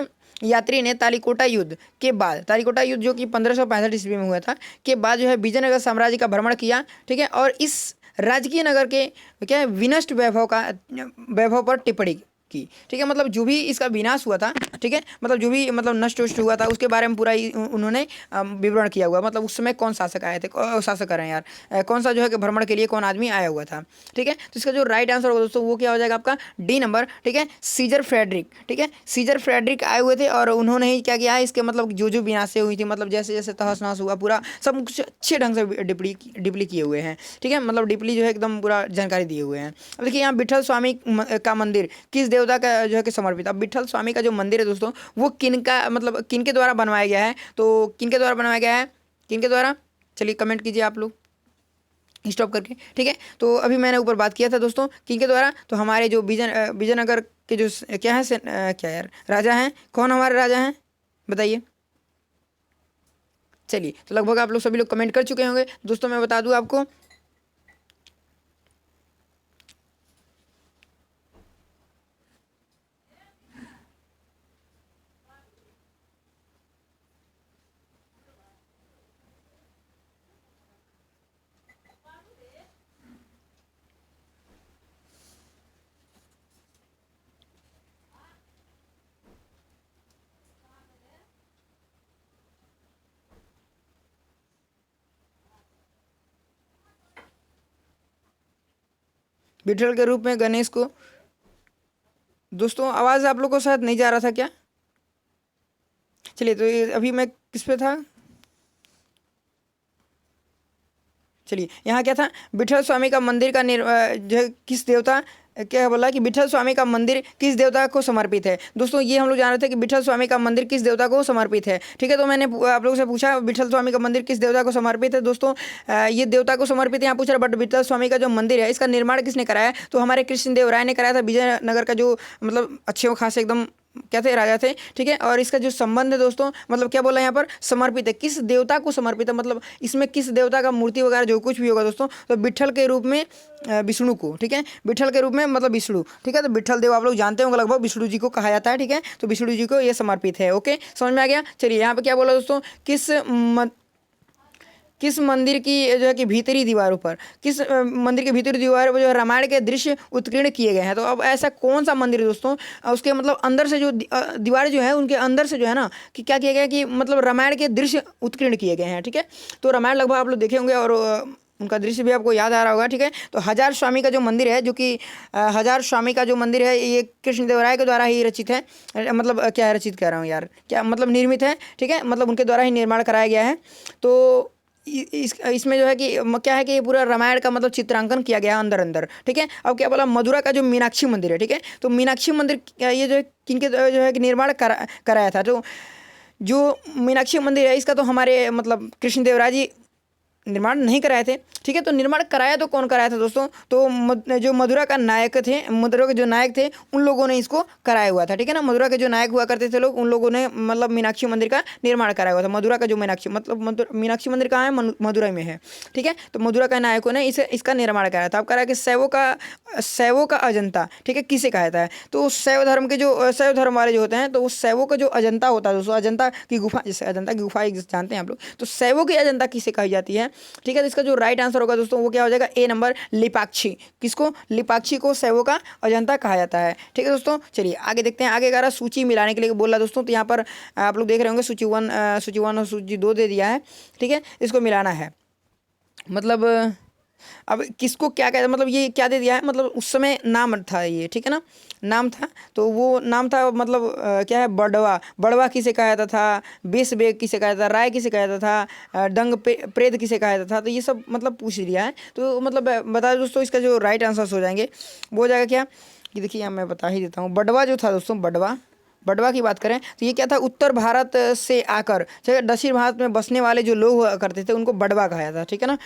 यात्री ने तालीकोटा युद्ध के बाद, तालीकोटा युद्ध जो कि 1565 ईस्वी में हुआ था के बाद जो है विजयनगर साम्राज्य का भ्रमण किया। ठीक है, और इस राजकीय नगर के क्या है विनष्ट वैभव पर टिप्पणी की। ठीक है, मतलब जो भी इसका विनाश हुआ था, ठीक है, मतलब जो भी मतलब नष्ट हुआ था उसके बारे में पूरा उन्होंने विवरण किया हुआ, मतलब उस समय कौन शासक आए थे, शासक कर रहे हैं यार, कौन सा जो है कि भ्रमण के लिए कौन आदमी आया हुआ था। ठीक है, तो इसका जो राइट आंसर होगा दोस्तों वो क्या हो जाएगा, आपका डी नंबर। ठीक है, सीजर फ्रेडरिक। ठीक है, सीजर फ्रेडरिक आए हुए थे और उन्होंने ही क्या किया है, इसके मतलब जो विनाशें हुई थी, मतलब जैसे जैसे तहस नहस हुआ पूरा सब कुछ अच्छे ढंग से डिप्ली किए हुए हैं। ठीक है, मतलब डिप्ली जो है एकदम पूरा जानकारी दिए हुए हैं। अब देखिए यहाँ विठल स्वामी का मंदिर किस देवता का जो है कि समर्पित। अब विठल स्वामी का जो मंदिर है दोस्तों वो किनका, मतलब किनके द्वारा बनवाया गया है, तो किनके द्वारा बनवाया गया है, किनके द्वारा, चलिए कमेंट कीजिए आप लोग स्टॉप करके। ठीक है, तो अभी मैंने ऊपर बात किया था दोस्तों किनके द्वारा, तो हमारे जो विजयनगर के जो क्या है क्या यार राजा हैं, कौन हमारे राजा हैं बताइए। चलिए, तो लगभग आप लोग सभी लोग कमेंट कर चुके होंगे दोस्तों। मैं बता दूं आपको, विठल के रूप में गणेश को, दोस्तों आवाज़ आप लोग को शायद नहीं जा रहा था क्या, चलिए, तो ये अभी मैं किस पे था, चलिए यहाँ क्या था, विठल स्वामी का मंदिर का जो है किस देवता, क्या बोला कि विठल स्वामी का मंदिर किस देवता को समर्पित है। दोस्तों ये हम लोग जान रहे थे कि विठल स्वामी का मंदिर किस देवता को समर्पित है। ठीक है, तो मैंने आप लोगों से पूछा विठल स्वामी का मंदिर किस देवता को समर्पित है। दोस्तों ये देवता को समर्पित यहाँ पूछ रहा, बट विठल स्वामी का जो मंदिर है इसका निर्माण किसने कराया, तो हमारे कृष्णदेव राय ने कराया था। विजयनगर का जो मतलब अच्छे खास एकदम क्या थे, राजा थे। ठीक है, और इसका जो संबंध है दोस्तों, मतलब क्या बोला यहाँ पर, समर्पित है, किस देवता को समर्पित है, मतलब इसमें किस देवता का मूर्ति वगैरह जो कुछ भी होगा दोस्तों, तो विठल के रूप में विष्णु को। ठीक है, विठल के रूप में मतलब विष्णु। ठीक है, तो विठल देव आप लोग जानते होंगे लगभग, विष्णु जी को कहा जाता है। ठीक है, तो विष्णु जी को ये समर्पित है। ओके, समझ में आ गया। चलिए यहाँ पे क्या बोला दोस्तों, किस मंदिर की जो है कि भीतरी दीवारों पर, किस मंदिर के भीतरी दीवारों पर जो है रामायण के दृश्य उत्कीर्ण किए गए हैं। तो अब ऐसा कौन सा मंदिर है दोस्तों, उसके मतलब अंदर से जो दीवार जो है उनके अंदर से जो है ना कि क्या किया गया कि मतलब रामायण के दृश्य उत्कीर्ण किए गए हैं। ठीक है, तो रामायण लगभग आप लोग देखे होंगे और उनका दृश्य भी आपको याद आ रहा होगा। ठीक है, तो हजार स्वामी का जो मंदिर है, जो कि हजार स्वामी का जो मंदिर है, ये कृष्णदेवराय के द्वारा ही रचित है, मतलब क्या है, रचित कह रहा हूँ यार, क्या मतलब निर्मित है। ठीक है, मतलब उनके द्वारा ही निर्माण कराया गया है। तो इसमें जो है कि क्या है कि पूरा रामायण का मतलब चित्रांकन किया गया अंदर अंदर। ठीक है, अब क्या बोला, मथुरा का जो मीनाक्षी मंदिर है। ठीक है, तो मीनाक्षी मंदिर ये जो है किनके जो है कि निर्माण कराया था, तो जो मीनाक्षी मंदिर है इसका तो हमारे मतलब कृष्णदेवराय जी निर्माण नहीं कराए थे। ठीक है, तो निर्माण कराया तो कौन कराया था दोस्तों, तो जो मथुरा का नायक थे, मथुरा के जो नायक थे उन लोगों ने इसको कराया हुआ था। ठीक है ना, मथुरा के जो नायक हुआ करते थे लोग, उन लोगों ने मतलब मीनाक्षी मंदिर का निर्माण कराया हुआ था। मथुरा का जो मीनाक्षी मतलब मीनाक्षी मंदिर कहाँ है, मथुरा में है। ठीक है, तो मथुरा का नायकों ने इसका निर्माण कराया था। अब करा कि शैवों का अजंता। ठीक है, किसे कहा जाता है, तो शैव धर्म के जो शैव धर्म वाले जो होते हैं, तो उस शैवों का जो अजंता होता है दोस्तों, अजंता की गुफा, जैसे अजंता की गुफा जानते हैं आप लोग, तो शैवों की अजंता किसे कही जाती है। ठीक है, तो इसका जो राइट आंसर होगा दोस्तों वो क्या हो जाएगा, ए नंबर, लिपाक्षी। किसको, लिपाक्षी को शैवों का अजंता कहा जाता है। ठीक है दोस्तों, चलिए आगे देखते हैं। आगे कह सूची मिलाने के लिए बोला दोस्तों, तो यहाँ पर आप लोग देख रहे होंगे सूची वन और सूची 2 दे दिया है। ठीक है, इसको मिलाना है, मतलब अब किसको क्या कहते हैं, मतलब ये क्या दे दिया है, मतलब उस समय नाम था ये। ठीक है ना, नाम था, तो वो नाम था मतलब क्या है, बड़वा। बड़वा किसे कहा जाता था, बेस बेग किसे कहा जाता था, राय किसे कहा जाता था, डंग प्रेत किसे कहा जाता था। तो ये सब मतलब पूछ लिया है, तो मतलब बता दो दोस्तों, इसका जो राइट आंसर हो जाएंगे वो हो जाएगा क्या, कि देखिए यहाँ मैं बता ही देता हूँ। बड़वा जो था दोस्तों, बड़वा की बात करें तो ये क्या था, उत्तर भारत से आकर दक्षिण भारत में बसने वाले जो लोग हुआ करते थे उनको बड़वा कहा जाता था। ठीक है ना,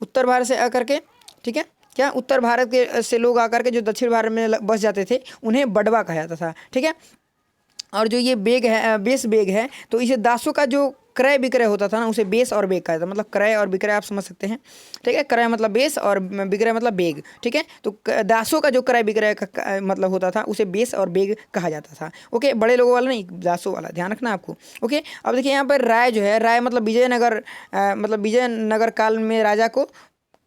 उत्तर भारत से आकर के, ठीक है, क्या उत्तर भारत के से लोग आकर के जो दक्षिण भारत में बस जाते थे उन्हें बड़वा कहा जाता था। ठीक है, और जो ये बेग है, बेस बेग है, तो इसे दासों का जो क्रय विक्रय होता था ना, उसे बेस और बेग कहा जाता, मतलब क्रय और विक्रय आप समझ सकते हैं। ठीक है, क्रय मतलब बेस और विक्रय मतलब बेग। ठीक है, तो दासों का जो क्रय विक्रय का मतलब होता था उसे बेस और बेग कहा जाता था। ओके, बड़े लोगों वाला नहीं, दासों वाला, ध्यान रखना आपको। ओके, अब देखिए यहाँ पर राय जो है, राय मतलब विजयनगर, मतलब विजयनगर काल में राजा को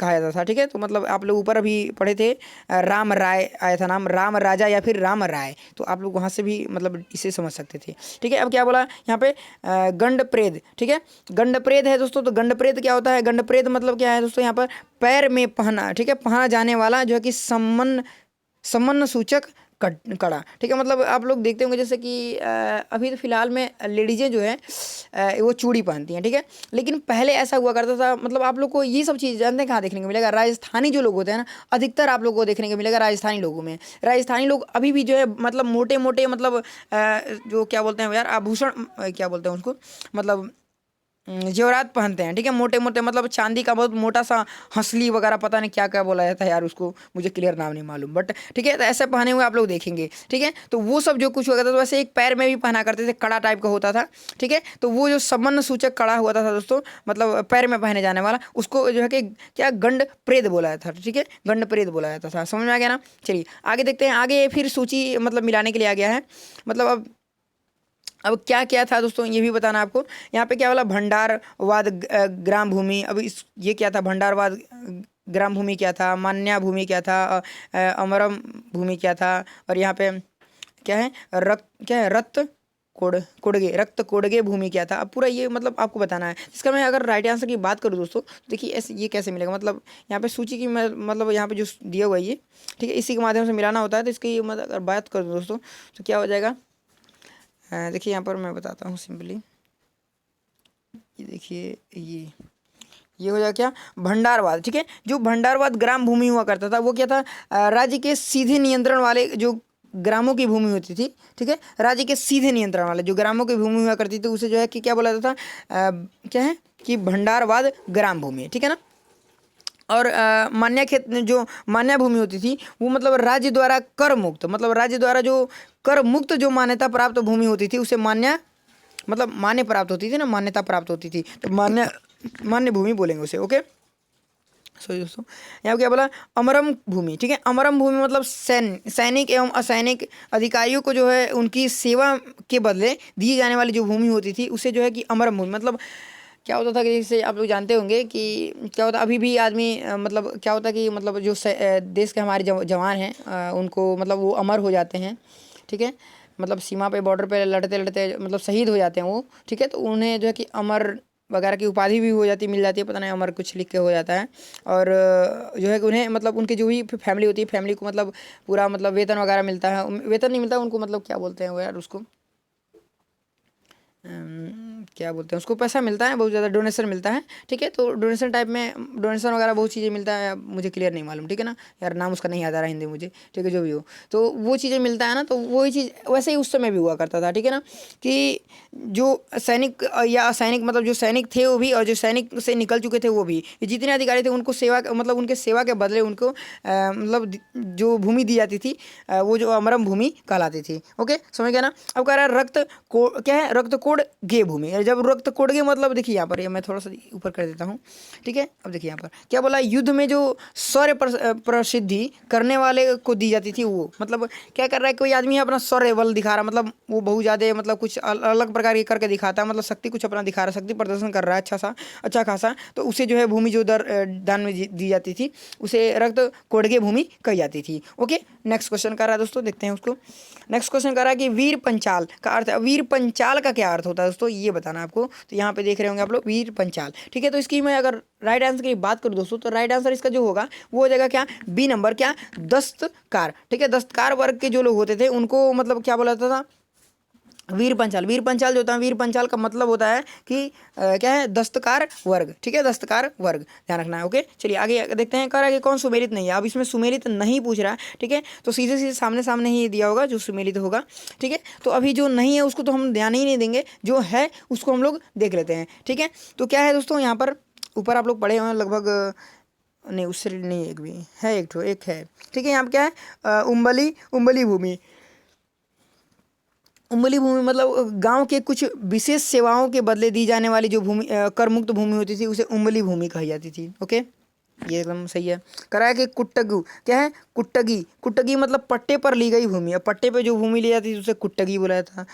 कहा जाता था। ठीक है, तो मतलब आप लोग ऊपर अभी पढ़े थे, राम राय आया था नाम, राम राजा या फिर राम राय, तो आप लोग वहाँ से भी मतलब इसे समझ सकते थे। ठीक है, अब क्या बोला यहाँ पे, गंडप्रेद। ठीक है, गंडप्रेद है दोस्तों, तो गंडप्रेद क्या होता है, गंडप्रेद मतलब क्या है दोस्तों, यहाँ पर पैर में पहना, ठीक है, पहना जाने वाला जो है कि सम्मान सूचक कड़ा। ठीक है, मतलब आप लोग देखते होंगे जैसे कि अभी तो फिलहाल में लेडीजें जो है वो चूड़ी पहनती हैं। ठीक है, लेकिन पहले ऐसा हुआ करता था, मतलब आप लोग को ये सब चीज़ जानते हैं कहाँ देखने को मिलेगा, राजस्थानी जो लोग होते हैं ना, अधिकतर आप लोग को देखने को मिलेगा राजस्थानी लोगों में। राजस्थानी लोग अभी भी जो है मतलब मोटे मोटे मतलब जो क्या बोलते हैं यार, आभूषण क्या बोलते हैं उसको, मतलब जेवरात पहनते हैं। ठीक है, मोटे मोटे मतलब चांदी का बहुत मोटा सा हंसली वगैरह, पता नहीं क्या क्या बोला जाता है यार उसको, मुझे क्लियर नाम नहीं मालूम, बट ठीक है, तो ऐसे पहने हुए आप लोग देखेंगे। ठीक है, तो वो सब जो कुछ हुआ करता था, वैसे एक पैर में भी पहना करते थे, कड़ा टाइप का होता था। ठीक है, तो वो जो सम्मान सूचक कड़ा हुआ था दोस्तों, मतलब पैर में पहने जाने वाला, उसको जो है कि क्या गंड प्रेद बोला जाता था। ठीक है, गंड प्रेद बोला जाता था, समझ में आ गया ना। चलिए आगे देखते हैं, आगे फिर सूची मतलब मिलाने के लिए आ गया है, मतलब अब क्या क्या था दोस्तों ये भी बताना आपको। यहाँ पे क्या बोला, भंडारवाद ग्राम भूमि। अब इस ये क्या था, भंडारवाद ग्राम भूमि क्या था, मान्या भूमि क्या था, अमरम भूमि क्या था, और यहाँ पे क्या है, क्या है, रक्त कोडगे भूमि क्या था। अब पूरा ये मतलब आपको बताना है। इसका मैं अगर राइट आंसर की बात करूँ दोस्तों, तो देखिए ऐसे ये कैसे मिलेगा, मतलब यहाँ पे सूची की मतलब यहाँ पे जो दिया हुआ है ये, ठीक है, इसी के माध्यम से मिलाना होता है। तो इसकी मतलब अगर बात करूँ दोस्तों, तो क्या हो जाएगा, देखिए यहाँ पर मैं बताता हूँ सिंपली, ये देखिए ये हो जाएगा क्या, भंडारवाद। ठीक है, जो भंडारवाद ग्राम भूमि हुआ करता था वो क्या था, राज्य के सीधे नियंत्रण वाले जो ग्रामों की भूमि होती थी। ठीक है, राज्य के सीधे नियंत्रण वाले जो ग्रामों की भूमि हुआ करती थी उसे जो है कि क्या बोला जाता था, क्या है कि भंडारवाद ग्राम भूमि। ठीक है ना। और मान्य क्षेत्र जो मान्य भूमि होती थी वो मतलब राज्य द्वारा कर मुक्त, मतलब राज्य द्वारा जो कर मुक्त जो मान्यता प्राप्त भूमि होती थी उसे मान्य, मतलब मान्य प्राप्त होती थी ना, मान्यता प्राप्त होती थी, तो मान्य भूमि बोलेंगे उसे। ओके, सॉरी दोस्तों, यहाँ क्या बोला, अमरम भूमि। ठीक है, अमरम भूमि मतलब सैनिक एवं असैनिक अधिकारियों को जो है उनकी सेवा के बदले दी जाने वाली जो भूमि होती थी उसे जो है कि अमरम भूमि, मतलब क्या होता था कि जैसे आप लोग जानते होंगे कि क्या होता अभी भी आदमी मतलब क्या होता कि मतलब जो देश के हमारे जवान हैं उनको मतलब वो अमर हो जाते हैं। ठीक है, मतलब सीमा पे बॉर्डर पे लड़ते लड़ते मतलब शहीद हो जाते हैं वो। ठीक है, तो उन्हें जो है कि अमर वगैरह की उपाधि भी हो जाती, मिल जाती है, पता नहीं अमर कुछ लिख के हो जाता है। और जो है कि उन्हें मतलब उनकी जो भी फैमिली होती है, फैमिली को मतलब पूरा मतलब वेतन वगैरह मिलता है, वेतन नहीं मिलता उनको, मतलब क्या बोलते हैं वो यार उसको, क्या बोलते हैं उसको, पैसा मिलता है, बहुत ज़्यादा डोनेशन मिलता है। ठीक है, तो डोनेशन टाइप में डोनेशन वगैरह बहुत चीज़ें मिलता है, मुझे क्लियर नहीं मालूम। ठीक है ना यार, नाम उसका नहीं याद आ रहा हिंदी मुझे। ठीक है, जो भी हो, तो वो चीज़ें मिलता है ना, तो वही चीज़ वैसे ही उस समय भी हुआ करता था। ठीक है ना, कि जो सैनिक या असैनिक मतलब जो सैनिक थे वो भी और जो सैनिक से निकल चुके थे वो भी, ये जितने अधिकारी थे उनको सेवा मतलब उनके सेवा के बदले उनको मतलब जो भूमि दी जाती थी वो जो अमरम भूमि कहलाती थी। ओके, समझ गया ना। अब कह रहा है रक्त को क्या है, रक्त कोड गे भूमि। जब रक्त कोड गे मतलब देखिए यहाँ पर, ये मैं थोड़ा सा ऊपर कर देता हूँ। ठीक है, अब देखिए यहाँ पर क्या बोला, युद्ध में जो शौर्य प्रसिद्धि करने वाले को दी जाती थी वो, मतलब क्या कर रहा है, कोई आदमी अपना शौर्य बल दिखा रहा, मतलब वो बहुत ज़्यादा मतलब कुछ अलग प्रकार के करके दिखाता है, मतलब शक्ति कुछ अपना दिखा रहा है, शक्ति प्रदर्शन कर रहा है अच्छा खासा, तो उसे जो है भूमि जो दान में दी जाती थी उसे रक्त कोडगे भूमि कही जाती थी। ओके, नेक्स्ट क्वेश्चन कर रहा है दोस्तों, देखते हैं उसको। नेक्स्ट क्वेश्चन कर रहा है कि वीर पंचाल का अर्थ, वीर पंचाल का क्या अर्थ होता है दोस्तों, ये बताना आपको। तो यहाँ पे देख रहे होंगे आप लोग वीर पंचाल। ठीक है, तो इसकी मैं अगर राइट आंसर की बात करूँ दोस्तों, तो राइट आंसर इसका जो होगा वो हो जाएगा क्या, बी नंबर, क्या, दस्तकार। ठीक है, दस्तकार वर्ग के जो लोग होते थे उनको मतलब क्या बोला जाता था, वीर पंचाल। वीर पंचाल जो होता है, वीर पंचाल का मतलब होता है कि क्या है, दस्तकार वर्ग। ठीक है, दस्तकार वर्ग, ध्यान रखना है। ओके, चलिए आगे देखते हैं। कह रहा है कि कौन सुमेलित नहीं है, अब इसमें सुमेलित नहीं पूछ रहा है। ठीक है, तो सीधे सीधे सामने सामने ही दिया होगा जो सुमेलित होगा। ठीक है, तो अभी जो नहीं है उसको तो हम ध्यान ही नहीं देंगे, जो है उसको हम लोग देख लेते हैं। ठीक है, तो क्या है दोस्तों, यहाँ पर ऊपर आप लोग पढ़े हुए हैं लगभग, नहीं उससे नहीं, एक भी है, एक है। ठीक है, यहाँ पर क्या है, उम्बली भूमि। उम्बली भूमि मतलब गांव के कुछ विशेष सेवाओं के बदले दी जाने वाली जो भूमि कर मुक्त भूमि होती थी उसे उम्बली भूमि कही जाती थी। ओके, ये एकदम सही है। करा है कि कुट्टगू क्या है, कुट्टगी मतलब पट्टे पर ली गई भूमि, और पट्टे पे जो भूमि ली जाती थी उसे कुट्टगी बोला जाता था।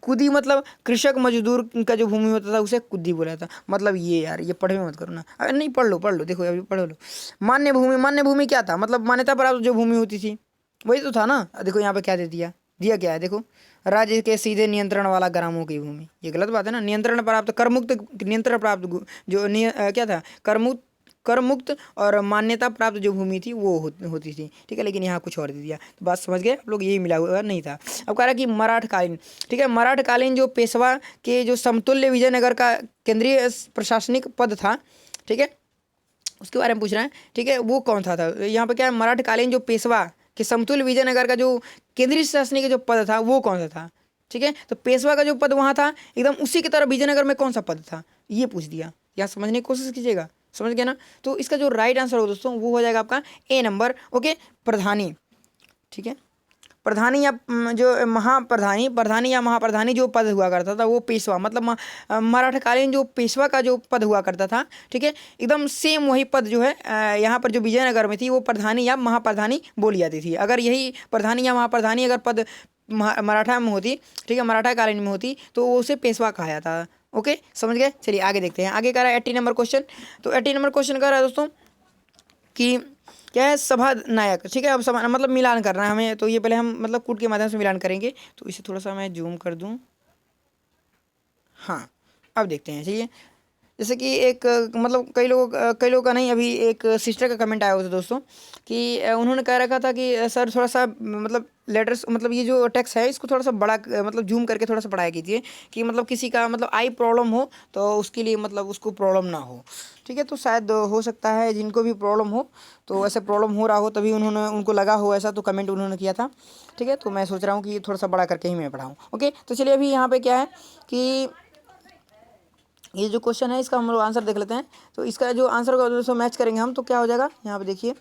कुदी मतलब कृषक मजदूर का जो भूमि होता था उसे कुद्दी बोला जाता। मतलब ये यार, ये पढ़े मत करो ना, अरे नहीं पढ़ लो, देखो अभी पढ़ लो। मान्य भूमि क्या था, मतलब मान्यता प्राप्त जो भूमि होती थी वही तो था ना। देखो यहाँ पे क्या दे दिया, क्या है देखो, राज्य के सीधे नियंत्रण वाला ग्रामों की भूमि। ये गलत बात है ना, नियंत्रण प्राप्त कर मुक्त, नियंत्रण प्राप्त जो क्या था, कर मुक्त और मान्यता प्राप्त जो भूमि थी वो होती थी। ठीक है, लेकिन यहाँ कुछ और दे दिया, तो बात समझ गए आप लोग, यही मिला हुआ नहीं था। अब कह रहा है कि मराठकालीन। ठीक है, मराठकालीन जो पेशवा के जो समतुल्य विजयनगर का केंद्रीय प्रशासनिक पद था, ठीक है, उसके बारे में पूछ रहा है। ठीक है, वो कौन था यहाँ पे क्या है, मराठकालीन जो पेशवा के समतुल्य विजयनगर का जो केंद्रीय प्रशासनिक जो पद था वो कौन सा था। ठीक है, तो पेशवा का जो पद वहाँ था एकदम उसी की तरह विजयनगर में कौन सा पद था, ये पूछ दिया। यहाँ समझने की कोशिश कीजिएगा, समझ गया ना। तो इसका जो राइट आंसर हो दोस्तों वो हो जाएगा आपका ए नंबर। ओके, प्रधानी। ठीक है, प्रधानी या जो प्रधानी या महाप्रधानी जो पद हुआ करता था वो पेशवा, मतलब मराठकालीन जो पेशवा का जो पद हुआ करता था। ठीक है, एकदम सेम वही पद जो है यहाँ पर जो विजयनगर में थी वो प्रधानी या महाप्रधानी बोली जाती थी। अगर यही प्रधानी या महाप्रधानी अगर पद मराठा में होती, ठीक है, मराठा कालीन में होती तो उसे पेशवा कहा जाता। ओके, समझ गए। चलिए आगे देखते हैं। आगे कह रहा है 80 नंबर क्वेश्चन। तो 80 नंबर क्वेश्चन कह रहा है दोस्तों कि क्या है, सभा नायक। ठीक है, अब सभा मतलब मिलान करना है हमें, तो ये पहले हम मतलब कूट के माध्यम से मिलान करेंगे, तो इसे थोड़ा सा मैं जूम कर दूं। हाँ, अब देखते हैं। चलिए, जैसे कि एक मतलब कई लोगों का नहीं, अभी एक सिस्टर का कमेंट आया हुआ था दोस्तों कि उन्होंने कह रखा था कि सर थोड़ा सा मतलब लेटर्स मतलब ये जो टेक्स्ट है इसको थोड़ा सा बड़ा मतलब जूम करके थोड़ा सा पढ़ाया कीजिए कि मतलब किसी का मतलब आई प्रॉब्लम हो तो उसके लिए मतलब उसको प्रॉब्लम ना हो। ठीक है, तो शायद हो सकता है जिनको भी प्रॉब्लम हो तो ऐसे प्रॉब्लम हो रहा हो तभी उनको लगा हो ऐसा, तो कमेंट उन्होंने किया था। ठीक है, तो मैं सोच रहा हूँ कि थोड़ा सा बड़ा करके ही मैं पढ़ाऊँ। ओके, तो चलिए अभी यहाँ पे क्या है कि ये जो क्वेश्चन है इसका हम लोग आंसर देख लेते हैं। तो इसका जो आंसर होगा दोस्तों मैच करेंगे हम, तो क्या हो जाएगा यहाँ पे देखिए।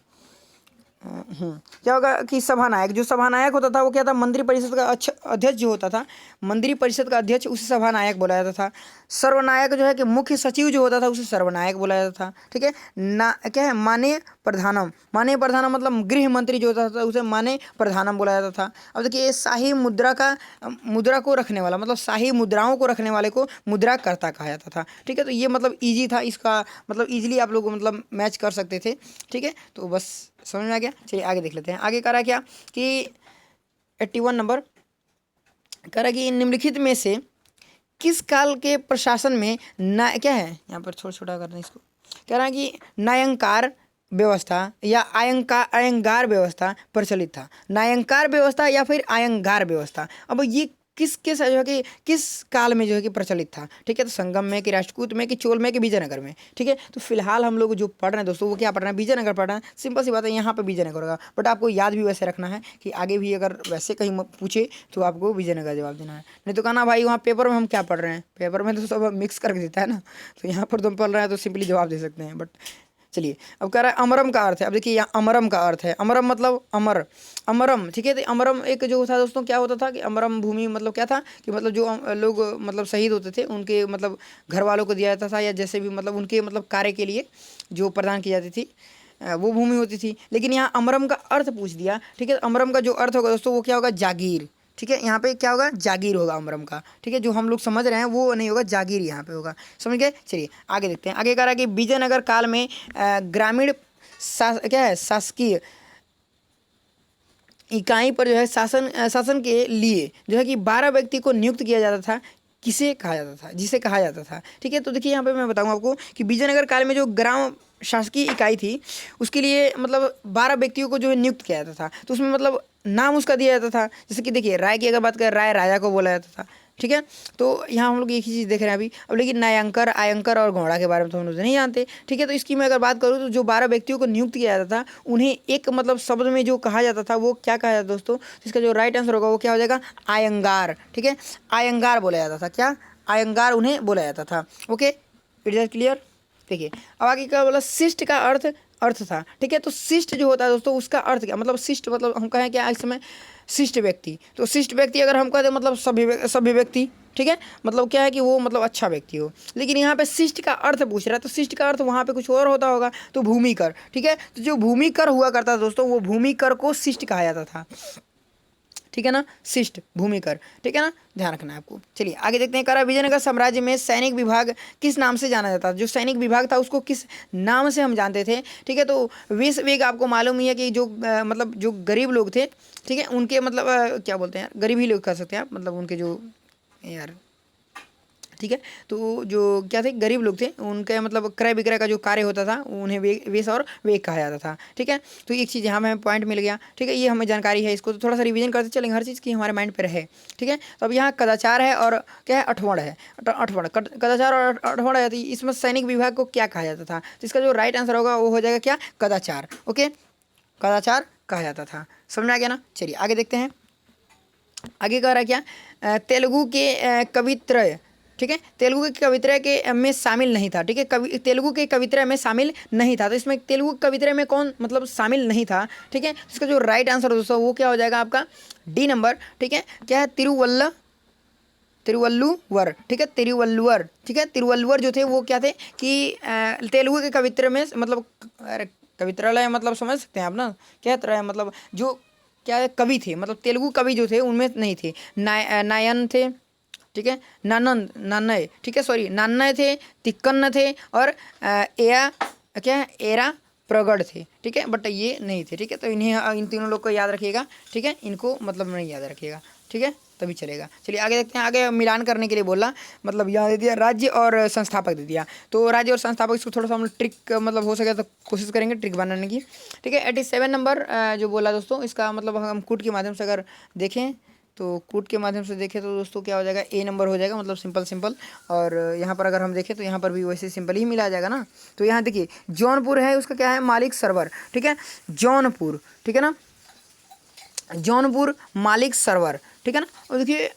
क्या होगा कि सभानायक, जो सभानायक होता था वो क्या था, मंत्रिपरिषद का अध्यक्ष जो होता था, मंत्रिपरिषद का अध्यक्ष उसे सभानायक बोला जाता था। सर्वनायक जो है कि मुख्य सचिव जो होता था उसे सर्वनायक बोला जाता था। ठीक है ना, क्या है माननीय प्रधानम, माननीय प्रधानम मतलब गृह मंत्री जो होता था उसे माननीय प्रधानम बोला जाता था। अब देखिए शाही मुद्रा को रखने वाला मतलब शाही मुद्राओं को रखने वाले को मुद्राकर्ता कहा जाता था। ठीक है, तो ये मतलब ईजी था, इसका मतलब ईजिली आप लोग मतलब मैच कर सकते थे। ठीक है, तो बस समझ में आ गया। चलिए आगे देख लेते हैं। आगे कह रहा क्या कि 81 नंबर कह रहा कि निम्नलिखित में से किस काल के प्रशासन में ना क्या है, यहाँ पर छोटा छोटा करना इसको, कह रहा है कि न्यायंकार व्यवस्था या अयंगार व्यवस्था प्रचलित था। न्यायंकार व्यवस्था या फिर अयंगार व्यवस्था, अब ये किसके जो है कि किस काल में जो है कि प्रचलित था। ठीक है, तो संगम में कि राष्ट्रकूट में कि चोल में कि विजयनगर में। ठीक है, तो फिलहाल हम लोग जो पढ़ रहे हैं दोस्तों वो क्या पढ़ रहे हैं, विजयनगर पढ़ रहे हैं। सिंपल सी बात है, यहाँ पे विजयनगर होगा, बट आपको याद भी वैसे रखना है कि आगे भी अगर वैसे कहीं पूछे तो आपको विजयनगर जवाब देना है। नहीं तो कहना भाई वहाँ पेपर में हम क्या पढ़ रहे हैं, पेपर में तो सब मिक्स करके देता है ना, तो यहाँ पर तुम पढ़ रहे हैं तो सिंपली जवाब दे सकते हैं। बट चलिए अब कह रहा है अमरम का अर्थ है। अब देखिए यहाँ अमरम का अर्थ है, अमरम मतलब अमर, अमरम। ठीक है, तो अमरम एक जो था दोस्तों क्या होता था कि अमरम भूमि मतलब क्या था कि मतलब जो लोग मतलब शहीद होते थे उनके मतलब घर वालों को दिया जाता था, या जैसे भी मतलब उनके मतलब कार्य के लिए जो प्रदान की जाती थी वो भूमि होती थी। लेकिन यहाँ अमरम का अर्थ पूछ दिया। ठीक है, अमरम का जो अर्थ होगा दोस्तों वो क्या होगा, जागीर। ठीक है, यहाँ पे क्या होगा, जागीर होगा अमरम का। ठीक है, जो हम लोग समझ रहे हैं वो नहीं होगा, जागीर यहाँ पे होगा। समझ गए। चलिए आगे देखते हैं। आगे कह रहा है कि विजयनगर काल में ग्रामीण क्या है शासकीय इकाई पर जो है शासन के लिए जो है कि 12 व्यक्ति को नियुक्त किया जाता था। किसे कहा जाता था, जिसे कहा जाता था। ठीक है, तो देखिए यहाँ पे मैं बताऊँ आपको कि विजयनगर काल में जो ग्राम शासकीय इकाई थी उसके लिए मतलब 12 व्यक्तियों को जो है नियुक्त किया जाता था। तो उसमें मतलब नाम उसका दिया जाता था। जैसे कि देखिए राय की अगर बात करें, राय राजा को बोला जाता था। ठीक है, तो यहाँ हम लोग एक ही चीज़ देख रहे हैं अभी। अब लेकिन न्यायंकर, आयंकर और घोड़ा के बारे में तो हम लोग नहीं जानते। ठीक है, तो इसकी मैं अगर बात करूँ तो जो 12 व्यक्तियों को नियुक्त किया जाता था उन्हें एक मतलब शब्द में जो कहा जाता था वो क्या कहा जाता था दोस्तों, इसका जो राइट आंसर होगा वो क्या हो जाएगा, आयंगार। ठीक है, आयंगार बोला जाता था। क्या, आयंगार उन्हें बोला जाता था। Okay, it is clear. देखिए अब आगे क्या बोला, शिष्ट का अर्थ था। ठीक है, तो शिष्ट जो होता है दोस्तों उसका अर्थ क्या, मतलब शिष्ट मतलब हम कहें क्या इस समय शिष्ट व्यक्ति, तो शिष्ट व्यक्ति अगर हम कहते मतलब सभ्य व्यक्ति। ठीक है, मतलब क्या है कि वो मतलब अच्छा व्यक्ति हो। लेकिन यहाँ पे शिष्ट का अर्थ पूछ रहा है, तो शिष्ट का अर्थ वहाँ पे कुछ और होता होगा, तो भूमिकर। ठीक है, तो जो भूमिकर हुआ करता था दोस्तों वो भूमिकर को शिष्ट कहा जाता था। ठीक है ना, शिष्ट भूमिकर। ठीक है ना, ध्यान रखना है आपको। चलिए आगे देखते हैं। करा विजयनगर साम्राज्य में सैनिक विभाग किस नाम से जाना जाता था, जो सैनिक विभाग था उसको किस नाम से हम जानते थे। ठीक है, तो वेश वेग आपको मालूम ही है कि जो मतलब जो गरीब लोग थे, ठीक है, उनके मतलब क्या बोलते हैं यार, गरीब ही लोग कह सकते हैं आप, मतलब उनके जो यार, ठीक है, तो जो क्या थे गरीब लोग थे उनके मतलब क्रय विक्रय का जो कार्य होता था उन्हें वेश और वेग कहा जाता था। ठीक है, तो एक चीज़ यहाँ हमें पॉइंट मिल गया। ठीक है, ये हमें जानकारी है, इसको तो थोड़ा सा रिवीजन करते चलेंगे हर चीज़ की हमारे माइंड पे रहे। ठीक है, तो अब यहाँ कदाचार है और क्या है, अठवण है। अठवण, कदाचार और अठवण है, तो इसमें सैनिक विभाग को क्या कहा जाता था, तो इसका जो राइट आंसर होगा वो हो जाएगा क्या, कदाचार। ओके, कदाचार कहा जाता था। समझ में आ गया ना। चलिए आगे देखते हैं। आगे कह रहा है क्या, तेलुगु के कवित्रय। ठीक है, तेलुगु के कवित्रय के में शामिल नहीं था। ठीक है, तेलुगु के कवित्रय में शामिल नहीं था, तो इसमें तेलुगु कवित्रय में कौन मतलब शामिल नहीं था। ठीक है, इसका जो राइट आंसर दोस्तों वो क्या हो जाएगा आपका, डी नंबर। ठीक है, क्या है, तिरुवल्लुवर। ठीक है, तिरुवल्लुवर। ठीक है, तिरुवल्लुवर जो थे वो क्या थे कि तेलुगु के कवित्रय में मतलब, अरे कवित्रालय मतलब समझ सकते हैं आप ना, क्या तरह है मतलब जो क्या कवि थे, मतलब तेलुगु कवि जो थे उनमें नहीं थे। नायन थे। ठीक है, नानंद नानय। ठीक है, सॉरी नानय थे, तिक्कन्न थे और एया क्या है, एरा प्रगढ़ थे। ठीक है, बट ये नहीं थे। ठीक है, तो इन तीनों लोग को याद रखिएगा। ठीक है, इनको मतलब नहीं याद रखिएगा। ठीक है, तभी चलेगा। चलिए आगे देखते हैं। आगे मिलान करने के लिए बोला, मतलब यहाँ दे दिया राज्य और संस्थापक दे दिया, तो राज्य और संस्थापक इसको थोड़ा सा हम ट्रिक मतलब हो सके तो कोशिश करेंगे ट्रिक बनाने की। ठीक है, 87 नंबर जो बोला दोस्तों, इसका मतलब हम कूट के माध्यम से अगर देखें तो कूट के माध्यम से देखें तो दोस्तों क्या हो जाएगा, ए नंबर हो जाएगा, मतलब सिंपल। और यहाँ पर अगर हम देखें तो यहाँ पर भी वैसे सिंपल ही मिला जाएगा ना। तो यहाँ देखिए जौनपुर है, उसका क्या है, मालिक सर्वर। ठीक है, जौनपुर, ठीक है ना, जौनपुर मालिक सर्वर। ठीक है ना। और देखिए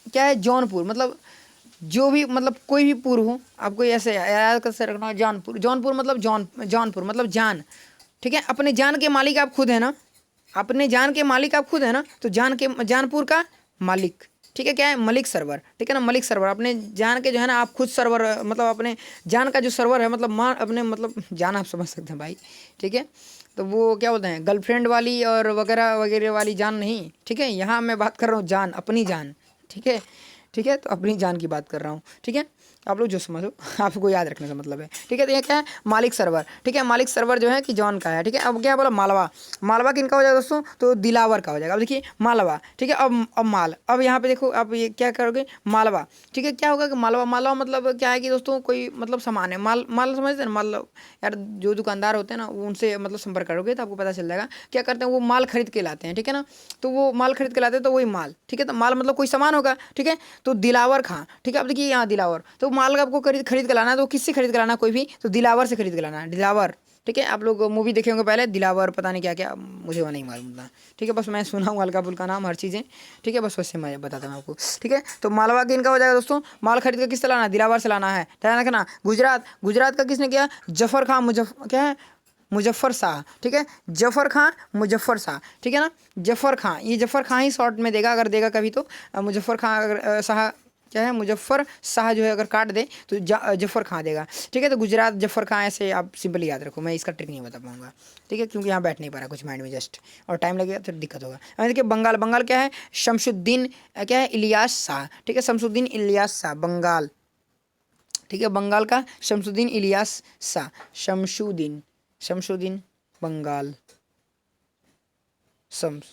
क्या है, जौनपुर मतलब जो भी मतलब कोई भी पुर हो, आपको ऐसे याद कर से रखना, जौनपुर। जौनपुर मतलब जौनपुर मतलब जान। ठीक है, अपने जान के मालिक आप खुद है ना, अपने जान के मालिक आप खुद है ना, तो जानपुर का मालिक। ठीक है, क्या है, मलिक सर्वर। ठीक है ना, मलिक सर्वर अपने जान के जो है ना, आप खुद सर्वर मतलब अपने जान का जो सर्वर है, मतलब माँ अपने मतलब जान आप समझ सकते हैं भाई। ठीक है, तो वो क्या बोलते हैं, गर्लफ्रेंड वाली और वगैरह वगैरह वाली जान नहीं। ठीक है, यहाँ मैं बात कर रहा हूँ जान, अपनी जान। ठीक है, ठीक है, तो अपनी जान की बात कर रहा हूँ। ठीक है, आप लोग जो समझो, आपको याद रखने का मतलब है। ठीक है, तो ये क्या है, मालिक सर्वर। ठीक है, मालिक सर्वर जो है कि जॉन का है। ठीक है, अब क्या बोला, मालवा। मालवा किनका हो जाएगा दोस्तों, तो दिलावर का हो जाएगा। अब देखिए मालवा। ठीक है, अब माल, अब यहाँ पे देखो, अब ये क्या करोगे, मालवा। ठीक है, क्या होगा कि मालवा मतलब क्या है कि दोस्तों कोई मतलब सामान है, माल समझते हैं, माल यार जो दुकानदार होते हैं ना, उनसे मतलब संपर्क करोगे तो आपको पता चल जाएगा क्या करते हैं, वो माल खरीद के लाते हैं। ठीक है ना, तो वो माल खरीद के लाते हैं, तो वही माल। ठीक है, तो माल मतलब कोई सामान होगा। ठीक है, तो दिलावर खां। ठीक है, अब देखिए यहाँ दिलावर, तो माल का आपको खरीद के लाना है, तो किससे खरीद के लाना है, कोई भी, तो दिलावर से खरीद के लाना है, दिलावर। ठीक है, आप लोग मूवी देखे होंगे पहले, दिलावर पता नहीं क्या क्या, मुझे वो नहीं मालूम था। ठीक है, बस मैं सुना हूँ हल्का फुल्का नाम हर चीज़ें। ठीक है, बस वैसे मैं बताता हूँ आपको। ठीक है, तो मालवा के इनका हो जाएगा दोस्तों, माल खरीद के किससे लाना है, दिलावर से लाना है, ध्यान रखना। गुजरात का किसने किया, जफर खां क्या है, मुजफ्फर शाह। ठीक है, जफर खां मुजफ्फर शाह। ठीक है ना, जफर खां, ये जफर खां ही शॉर्ट में देगा, अगर देगा कभी तो। मुजफ्फर खां अगर शाह क्या है, मुजफ्फर शाह जो है अगर काट दे तो जफर खां देगा। ठीक है, तो गुजरात जफर खां, ऐसे आप सिंपली याद रखो, मैं इसका ट्रिक नहीं बता पाऊंगा। ठीक है, क्योंकि यहाँ बैठ नहीं पा रहा कुछ माइंड में जस्ट, और टाइम लगेगा तो दिक्कत होगा। अब देखिए बंगाल क्या है, शमशुद्दीन क्या है, इलियास शाह। ठीक है, शमशुद्दीन इलियास शाह, बंगाल। ठीक है, बंगाल का शमशुद्दीन इलियास शाह, शमशुद्दीन बंगाल शम्स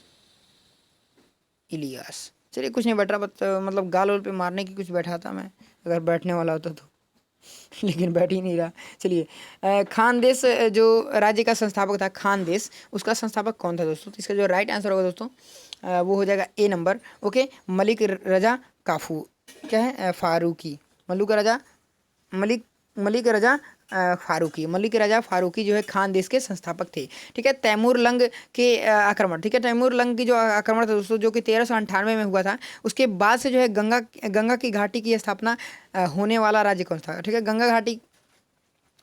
इलियास। चलिए कुछ नहीं बैठ रहा, बट मतलब गाल वाल पे मारने की कुछ बैठा था मैं, अगर बैठने वाला होता तो लेकिन बैठ ही नहीं रहा। चलिए खानदेश जो राज्य का संस्थापक था, खानदेश, उसका संस्थापक कौन था दोस्तों, तो इसका जो राइट आंसर होगा दोस्तों वो हो जाएगा ए नंबर। ओके, मलिक रजा काफू क्या है, फारूकी। मलिक रजा फारूकी जो है खानदेश के संस्थापक थे। ठीक है, तैमूर लंग के आक्रमण। ठीक है, तैमूर लंग की जो आक्रमण था दोस्तों, जो कि 1398 में हुआ था, उसके बाद से जो है गंगा की घाटी की स्थापना होने वाला राज्य कौन था। ठीक है, गंगा घाटी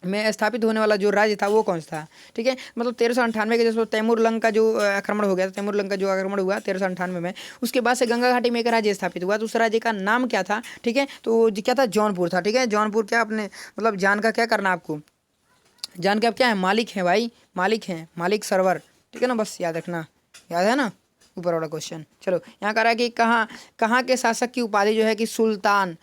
में स्थापित होने वाला जो राज्य था वो कौन सा था। ठीक है, मतलब 1398 के जैसे तैमूर लंग का जो आक्रमण हो गया था, तैमूर लंग का जो आक्रमण हुआ 1398 में, उसके बाद से गंगा घाटी में एक राज्य स्थापित हुआ, तो उस राज्य का नाम क्या था। ठीक है, तो क्या था, जौनपुर था। ठीक है, जौनपुर क्या, अपने मतलब जान का क्या करना आपको, जान के आप क्या है, मालिक हैं भाई, मालिक हैं, मालिक सर्वर। ठीक है ना, बस याद रखना, याद है ना ऊपर वाला क्वेश्चन। चलो यहाँ कह रहा है कि कहाँ के शासक की उपाधि जो है कि सुल्तान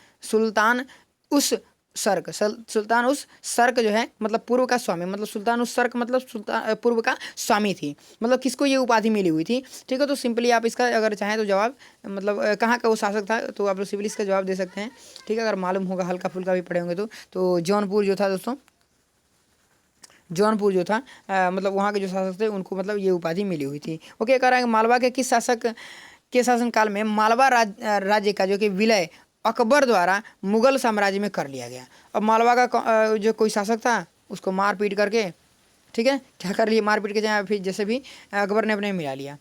उस सुल्तान उस सर्क जो है मतलब पूर्व का स्वामी, मतलब सुल्तान उस सर्क मतलब सुल्तान पूर्व का स्वामी थी, मतलब किसको ये उपाधि मिली हुई थी। ठीक है, तो सिंपली आप इसका अगर चाहें तो जवाब मतलब कहाँ का वो शासक था, तो आप लोग सिंपली इसका जवाब दे सकते हैं। ठीक है, अगर मालूम होगा, हल्का फुल्का भी पढ़े होंगे तो जौनपुर जो था दोस्तों, जौनपुर जो था मतलब वहाँ के जो शासक थे उनको मतलब ये उपाधि मिली हुई थी। ओके, कह रहा है मालवा के किस शासक के शासनकाल में मालवा राज्य का जो कि विलय अकबर द्वारा मुगल साम्राज्य में कर लिया गया। अब मालवा का जो कोई शासक था उसको मार पीट करके, ठीक है, क्या कर लिया, मार पीट के जाए फिर जैसे भी अकबर ने अपने मिला लिया।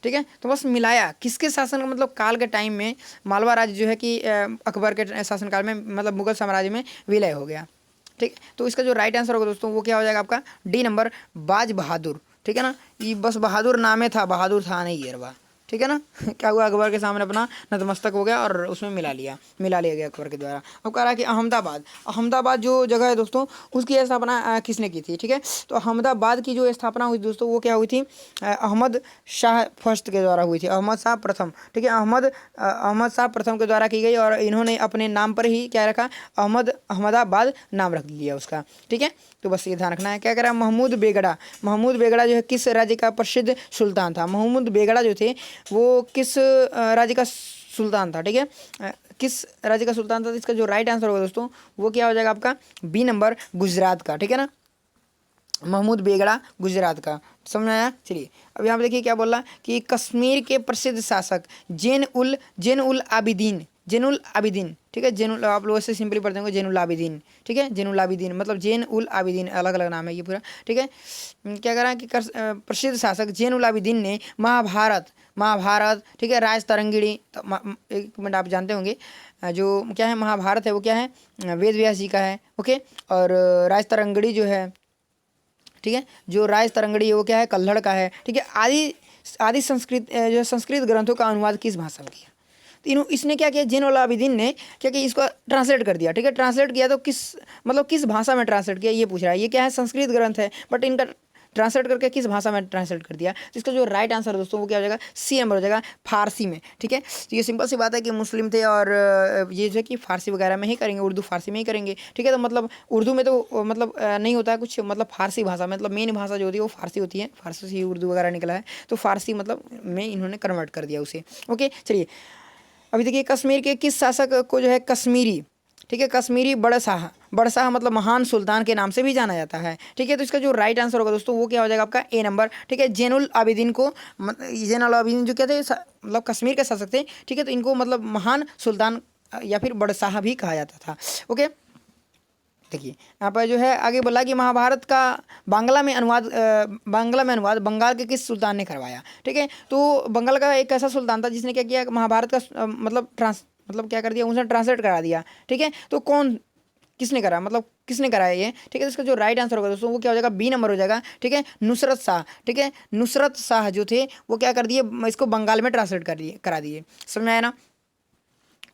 ठीक है, तो बस मिलाया किसके शासन का मतलब काल के टाइम में मालवा राज्य जो है कि अकबर के शासनकाल में मतलब मुगल साम्राज्य में विलय हो गया। ठीक है, तो इसका जो राइट आंसर होगा दोस्तों वो क्या हो जाएगा आपका, डी नंबर, बाज बहादुर। ठीक है ना, ये बस बहादुर नामे था, बहादुर था नहीं येरवा। ठीक है ना क्या हुआ, अकबर के सामने अपना नतमस्तक हो गया और उसमें मिला लिया गया अकबर के द्वारा। अब कह रहा है कि अहमदाबाद जो जगह है दोस्तों उसकी स्थापना किसने की थी। ठीक है, तो अहमदाबाद की जो स्थापना हुई दोस्तों वो क्या हुई थी, अहमद शाह फर्स्ट के द्वारा हुई थी, अहमद शाह प्रथम। ठीक है, अहमद शाह प्रथम के द्वारा की गई और इन्होंने अपने नाम पर ही क्या रखा, अहमदाबाद नाम रख लिया उसका। ठीक है, तो बस ये ध्यान रखना है। क्या कह रहा है, महमूद बेगड़ा जो है किस राज्य का प्रसिद्ध सुल्तान था। महमूद बेगड़ा जो थे वो किस राज्य का सुल्तान था, ठीक है। किस राज्य का सुल्तान था? इसका जो राइट आंसर होगा दोस्तों वो क्या हो जाएगा आपका बी नंबर, गुजरात का, ठीक है ना, महमूद बेगड़ा गुजरात का। समझ में आया? चलिए अब यहाँ पे देखिए क्या बोल रहा कि कश्मीर के प्रसिद्ध शासक जैनुल आबिदीन, जैनुल आबिदीन, ठीक है, जैनुल, आप लोग ऐसे सिंपली पढ़ते होंगे जैनुल आबिदीन, ठीक है, जैनुल आबिदीन मतलब जैनुल आबिदीन, अलग अलग नाम है ये पूरा, ठीक है। क्या कह रहा है कि प्रसिद्ध शासक जैनुल आबिदीन ने महाभारत, ठीक है, राज तरंगिणी, तो एक मिनट, आप जानते होंगे जो क्या है महाभारत है वो क्या है, वेद व्यास जी का है, ओके। और राज तरंगिणी जो है, ठीक है, जो राज तरंगिणी है वो क्या है, कल्हड़ का है, ठीक है। आदि संस्कृत जो संस्कृत ग्रंथों का अनुवाद किस भाषा में किया? तो इसने क्या किया, जैनुल आबिदीन ने क्या किया, इसको ट्रांसलेट कर दिया, ठीक है। ट्रांसलेट किया तो किस भाषा में ट्रांसलेट किया ये पूछ रहा है। ये क्या है, संस्कृत ग्रंथ है, बट इनका ट्रांसलेट करके किस भाषा में ट्रांसलेट कर दिया। तो इसका जो राइट आंसर है दोस्तों वो क्या हो जाएगा, सी नंबर हो जाएगा, फारसी में, ठीक है। तो ये सिंपल सी बात है कि मुस्लिम थे और ये जो है कि फारसी वगैरह में ही करेंगे, उर्दू फारसी में ही करेंगे, ठीक है। तो मतलब उर्दू में तो मतलब नहीं होता है कुछ, मतलब फारसी भाषा मतलब मेन भाषा जो होती है वो फारसी होती है, फारसी से ही उर्दू वगैरह निकला है, तो फारसी मतलब में इन्होंने कन्वर्ट कर दिया उसे, ओके। चलिए अभी देखिए कश्मीर के किस शासक को जो है कश्मीरी, ठीक है, कश्मीरी बड़शाह मतलब महान सुल्तान के नाम से भी जाना जाता है, ठीक है। तो इसका जो राइट आंसर होगा दोस्तों वो क्या हो जाएगा आपका ए नंबर, ठीक है। जैनुल आबिदीन को, जैनुल आबिदीन जो क्या थे मतलब कश्मीर के शासक थे, ठीक है। तो इनको मतलब महान सुल्तान या फिर बड़शाह भी कहा जाता था, ओके। देखिए यहाँ पर जो है आगे बोला कि महाभारत का बांग्ला में अनुवाद बंगाल के किस सुल्तान ने करवाया, ठीक है। तो बंगाल का एक ऐसा सुल्तान था जिसने क्या किया, महाभारत का मतलब क्या कर दिया, उसने ट्रांसलेट करा दिया, ठीक है। तो किसने करा, मतलब किसने कराया ये, ठीक है। इसका जो राइट आंसर होगा दोस्तों वो क्या हो जाएगा, बी नंबर हो जाएगा, ठीक है, नुसरत शाह, ठीक है। नुसरत शाह जो थे वो क्या कर दिए, इसको बंगाल में ट्रांसलेट करा दिए। समझ में आया ना?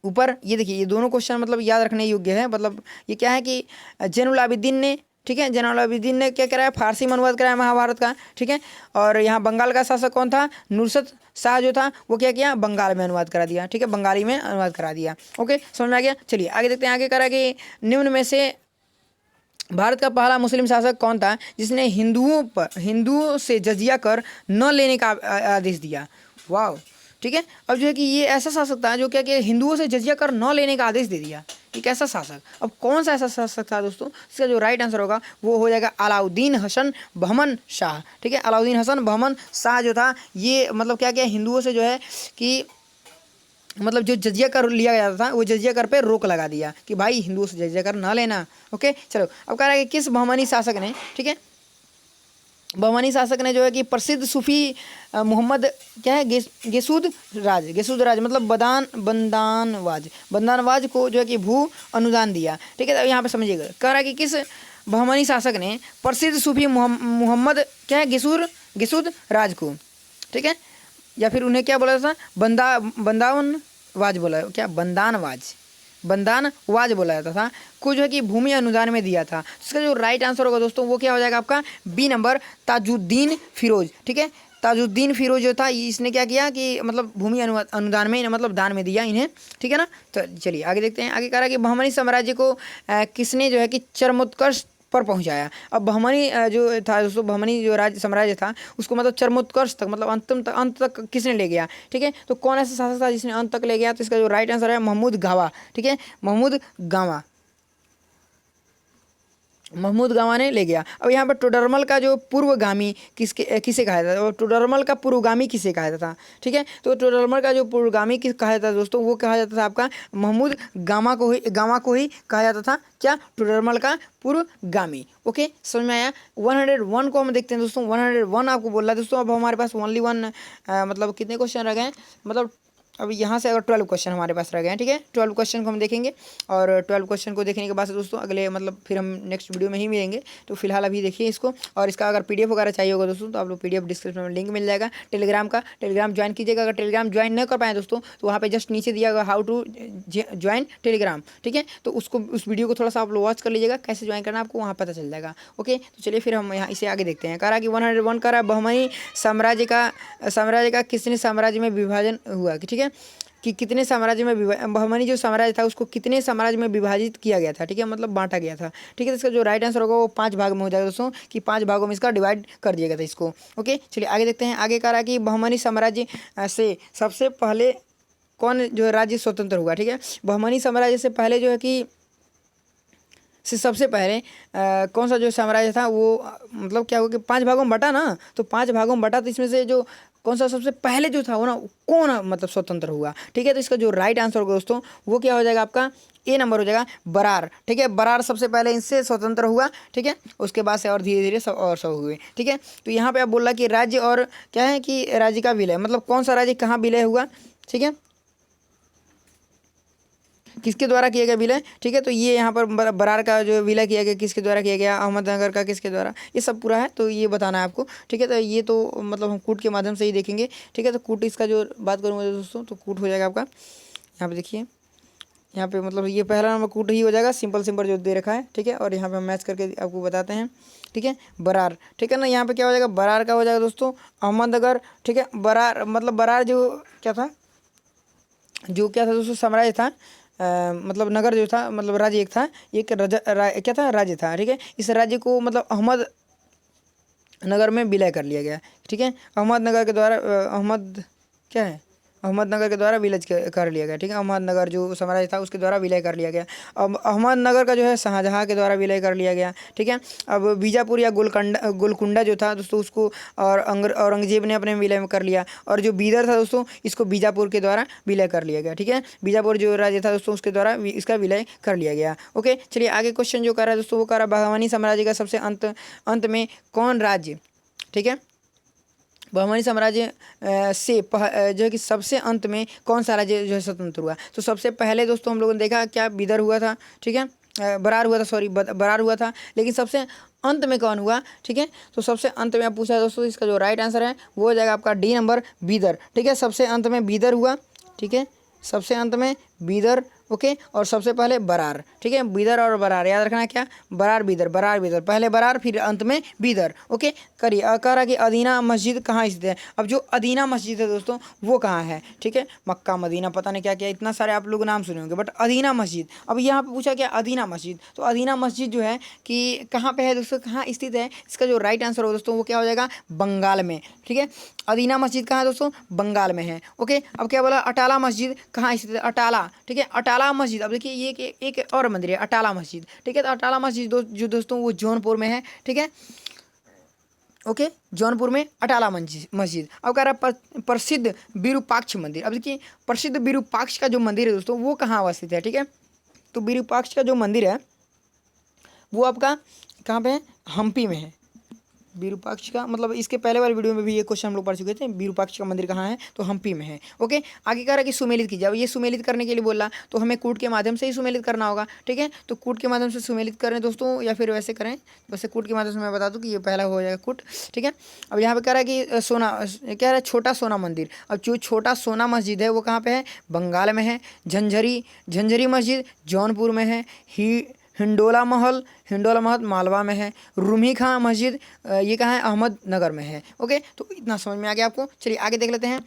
ऊपर ये देखिए ये दोनों क्वेश्चन मतलब याद रखने योग्य है। मतलब ये क्या है कि जैनुल आबिदीन ने, ठीक है, जैनुल आबिदीन ने क्या कराया, फारसी में अनुवाद कराया महाभारत का, ठीक है। और यहाँ बंगाल का शासक कौन था, नुसरत शाह जो था वो क्या किया, बंगाल में अनुवाद करा दिया, ठीक है, बंगाली में अनुवाद करा दिया, ओके। समझ में आ गया? चलिए आगे देखते हैं। आगे करा कि निम्न में से भारत का पहला मुस्लिम शासक कौन था जिसने हिंदुओं से जजिया कर न लेने का आदेश दिया? वाह, ठीक है। अब जो है कि ये ऐसा शासक था जो क्या कि हिंदुओं से जजिया कर न लेने का आदेश दे दिया। एक ऐसा शासक, अब कौन सा ऐसा शासक था दोस्तों? इसका जो राइट आंसर होगा वो हो जाएगा अलाउद्दीन हसन बहमन शाह, ठीक है। अलाउद्दीन हसन बहमन शाह जो था ये मतलब क्या किया, हिंदुओं से जो है कि मतलब जो जजिया कर लिया गया था वो जजिया कर पे रोक लगा दिया कि भाई हिंदुओं से जजिया कर ना लेना, ओके। चलो अब कह रहा है कि किस बहमनी शासक ने, ठीक है, बहमनी शासक ने जो है कि प्रसिद्ध सूफी मोहम्मद क्या है गेसूद राज मतलब बंदानवाज को जो है कि भू अनुदान दिया, ठीक है। अब यहाँ पे समझिएगा, कह रहा है कि किस बहमनी शासक ने प्रसिद्ध सूफी मोहम्मद क्या है गेसूद राज को, ठीक है, या फिर उन्हें क्या बोला था, बंदानवाज बोला, क्या बंदानवाज बोला जाता था, को जो है कि भूमि अनुदान में दिया था। इसका जो राइट आंसर होगा दोस्तों वो क्या हो जाएगा आपका बी नंबर, ताजुद्दीन फिरोज, ठीक है। ताजुद्दीन फिरोज जो था इसने क्या किया कि मतलब भूमि अनुदान में मतलब दान में दिया इन्हें, ठीक है ना। तो चलिए आगे देखते हैं। आगे कह रहा है कि बहमनी साम्राज्य को किसने जो है कि चरमोत्कर्ष पर पहुंचाया? अब बहमनी जो था दोस्तों, बहमनी जो राज्य साम्राज्य था उसको मतलब चरमोत्कर्ष तक मतलब अंत तक किसने ले गया, ठीक है। तो कौन ऐसा शासक था जिसने अंत तक ले गया? तो इसका जो राइट आंसर है महमूद गावा, ठीक है, महमूद गावा ने ले गया। अब यहाँ पर टोडरमल का जो पूर्वगामी किसे कहा जाता है, टोडरमल का पूर्वगामी किसे कहा जाता था, ठीक है। तो टोडरमल का जो पूर्वगामी किस कहा जाता है दोस्तों, वो कहा जाता था आपका महमूद गामा को ही कहा जाता था, क्या, टोडरमल का पूर्वगामी, ओके। समझ में आया? 101 को हम देखते हैं दोस्तों। 101 आपको बोल रहा है दोस्तों। अब हमारे पास ओनली वन मतलब कितने क्वेश्चन रह गए हैं, मतलब अब यहाँ से अगर 12 क्वेश्चन हमारे पास रह गए हैं, ठीक है। 12 क्वेश्चन को हम देखेंगे और 12 क्वेश्चन को देखने के बाद दोस्तों अगले मतलब फिर हम नेक्स्ट वीडियो में ही मिलेंगे। तो फिलहाल अभी देखिए इसको, और इसका अगर पीडीएफ वगैरह चाहिए होगा दोस्तों तो आप लोग पीडीएफ डिस्क्रिप्शन में लिंक मिल जाएगा टेलीग्राम का, टेलीग्राम ज्वाइन कीजिएगा। अगर टेलीग्राम ज्वाइन नहीं कर पाए दोस्तों तो वहाँ पर जस्ट नीचे दिया गया हाउ टू ज्वाइन टेलीग्राम, ठीक है। तो उस वीडियो को थोड़ा सा आप लोग वॉच कर लीजिएगा, कैसे ज्वाइन करना आपको वहाँ पता चल जाएगा, ओके। तो चलिए फिर हम यहाँ इसे आगे देखते हैं। कह रहा कि 101 कह रहा बहमनी साम्राज्य का किसने साम्राज्य में विभाजन हुआ, ठीक है, कि कितने साम्राज्य में बहमनी जो साम्राज्य था उसको कितने साम्राज्य में विभाजित किया गया था, ठीक है, मतलब बांटा गया था, ठीक है। तो इसका जो राइट आंसर होगा वो 5 भाग में हो जाएगा दोस्तों, कि 5 भागों में इसका डिवाइड कर दिया गया था इसको, ओके। चलिए आगे देखते हैं। आगे कह रहा है कि बहमनी साम्राज्य से सबसे पहले कौन जो है राज्य स्वतंत्र हुआ, ठीक है। बहमनी साम्राज्य से पहले जो है कि सबसे पहले कौन सा जो साम्राज्य था वो मतलब क्या हुआ कि 5 भागों में बटा ना, तो 5 भागों में बटा, तो इसमें से जो कौन सा सबसे पहले जो था वो ना कौन मतलब स्वतंत्र हुआ, ठीक है। तो इसका जो राइट आंसर होगा दोस्तों वो क्या हो जाएगा आपका, ए नंबर हो जाएगा, बरार, ठीक है। बरार सबसे पहले इनसे स्वतंत्र हुआ, ठीक है। उसके बाद से और धीरे धीरे सब हुए, ठीक है। तो यहाँ पे आप बोल रहा कि राज्य और क्या है कि राज्य का विलय, मतलब कौन सा राज्य कहाँ विलय हुआ, ठीक है, किसके द्वारा किया गया विलय, ठीक है। तो ये यहाँ पर बरार का जो विलय किया गया किसके द्वारा किया गया, अहमदनगर का किसके द्वारा, ये सब पूरा है, तो ये बताना है आपको, ठीक है। तो ये तो मतलब हम कूट के माध्यम से ही देखेंगे, ठीक है। तो कूट इसका जो बात करूँगा दोस्तों तो कूट हो जाएगा आपका, यहाँ पे देखिए, यहाँ पे मतलब ये पहला नंबर कूट ही हो जाएगा, सिंपल जो दे रखा है, ठीक है। और यहाँ पे हम मैच करके आपको बताते हैं, ठीक है। बरार, ठीक है ना, यहाँ पे क्या हो जाएगा, बरार का हो जाएगा दोस्तों अहमदनगर, ठीक है। बरार मतलब बरार जो क्या था दोस्तों, साम्राज्य था, मतलब नगर जो था, मतलब राज्य एक था, एक क्या था, राज्य था, ठीक है। इस राज्य को मतलब अहमद नगर में विलय कर लिया गया, ठीक है। अहमदनगर के द्वारा अहमदनगर के द्वारा विलय कर लिया गया, ठीक है। अहमदनगर जो साम्राज्य था उसके द्वारा विलय कर लिया गया। अब अहमदनगर का जो है शाहजहाँ के द्वारा विलय कर लिया गया, ठीक है। अब बीजापुर या गोलकुंडा जो था दोस्तों उसको और औरंगजेब ने अपने विलय में कर लिया, और जो बीदर था दोस्तों इसको बीजापुर के द्वारा विलय कर लिया गया, ठीक है। बीजापुर जो राज्य था दोस्तों उसके द्वारा इसका विलय कर लिया गया, ओके। चलिए आगे क्वेश्चन जो कर रहा है दोस्तों वो कर रहा है बहमनी साम्राज्य का सबसे अंत में कौन राज्य, ठीक है। बहमनी साम्राज्य से जो है कि सबसे अंत में कौन सा राज्य जो है स्वतंत्र हुआ, तो सबसे पहले दोस्तों हम लोगों ने देखा क्या बिदर हुआ था, ठीक है, बरार हुआ था, सॉरी बरार हुआ था, लेकिन सबसे अंत में कौन हुआ, ठीक है। तो सबसे अंत में आप पूछा है दोस्तों, इसका जो राइट आंसर है वो हो जाएगा आपका डी नंबर बिदर, ठीक है। सबसे अंत में बिदर हुआ, ठीक है, सबसे अंत में बिदर, ओके। और सबसे पहले बरार, ठीक है, बिदर और बरार याद रखना है क्या, बरार बिदर, पहले बरार फिर अंत में बिदर, ओके। करिए कह रहा कि अदीना मस्जिद कहाँ स्थित है। अब जो अदीना मस्जिद है दोस्तों वो कहाँ है, ठीक है, मक्का मदीना पता नहीं क्या क्या इतना सारे आप लोग नाम सुने होंगे, बट अदीना मस्जिद, अब यहाँ पे पूछा क्या अदीना मस्जिद, तो अदीना मस्जिद जो है कि कहाँ पे है दोस्तों, कहाँ स्थित है, इसका जो राइट आंसर हो दोस्तों वो क्या हो जाएगा, बंगाल में, ठीक है। अदीना मस्जिद कहाँ है दोस्तों, बंगाल में है, ओके। अब क्या बोला, अटाला मस्जिद कहाँ स्थित है, अटाला, ठीक है, अटाला मस्जिद, अब देखिए ये एक और मंदिर है अटाला मस्जिद, ठीक है। तो अटाला मस्जिद जो दोस्तों वो जौनपुर में है, ठीक है, ओके, जौनपुर में अटाला मस्जिद। अब कह रहा है प्रसिद्ध विरूपाक्ष मंदिर, अब देखिए प्रसिद्ध विरूपाक्ष का जो मंदिर है दोस्तों वो कहाँ अवस्थित है, ठीक है। तो विरूपाक्ष का जो मंदिर है वो आपका कहाँ पे है, हम्पी में है। विरूपाक्ष का मतलब इसके पहले वाले वीडियो में भी ये क्वेश्चन हम लोग पढ़ चुके थे, विरूपाक्ष का मंदिर कहाँ है, तो हम्पी में है, ओके। आगे कह रहा है कि सुमेलित कीजिए, अब ये सुमेलित करने के लिए बोला तो हमें कूट के माध्यम से ही सुमेलित करना होगा, ठीक है। तो कूट के माध्यम से सुमेलित करें दोस्तों या फिर वैसे करें, वैसे कूट के माध्यम से मैं बता दूँ कि ये पहला हो जाएगा कूट, ठीक है। अब यहाँ पे कह रहा है कि सोना कह रहा है छोटा सोना मंदिर, अब जो छोटा सोना मस्जिद है वो कहाँ पे है, बंगाल में है। झंझरी मस्जिद जौनपुर में है। हिंडोला महल मालवा में है। रूमी खां मस्जिद ये कहाँ है, अहमदनगर में है, ओके। तो इतना समझ में आ गया आपको, चलिए आगे देख लेते हैं।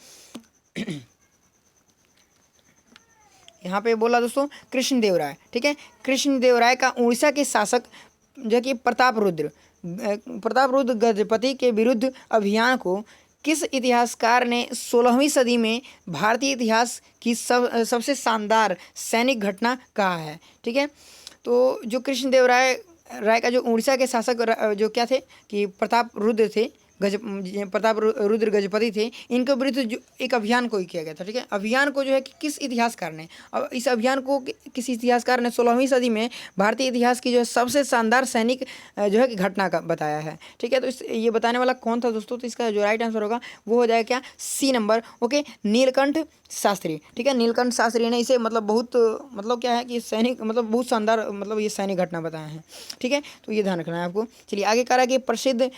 यहाँ पे बोला दोस्तों कृष्णदेव राय, ठीक है। कृष्णदेव राय का उड़ीसा के शासक जो कि प्रताप रुद्र गजपति के विरुद्ध अभियान को किस इतिहासकार ने 16वीं सदी में भारतीय इतिहास की सबसे शानदार सैनिक घटना कहा है, ठीक है। तो जो कृष्णदेव राय का जो उड़ीसा के शासक जो क्या थे कि प्रताप रुद्र गजपति थे, इनके विरुद्ध जो एक अभियान को किया गया था, ठीक है। अभियान को जो है कि किस इतिहासकार ने, अब इस अभियान को किसी इतिहासकार ने 16वीं सदी में भारतीय इतिहास की जो है सबसे शानदार सैनिक जो है कि घटना का बताया है, ठीक है। तो ये बताने वाला कौन था दोस्तों, तो इसका जो राइट आंसर होगा वो हो जाएगा क्या, C number, okay, Neelkanth Shastri, ठीक है। नीलकंठ शास्त्री ने इसे मतलब बहुत मतलब क्या है कि सैनिक मतलब बहुत शानदार मतलब ये सैनिक घटना बताया है, ठीक है। तो ये ध्यान रखना है आपको। चलिए आगे कह रहा है कि प्रसिद्ध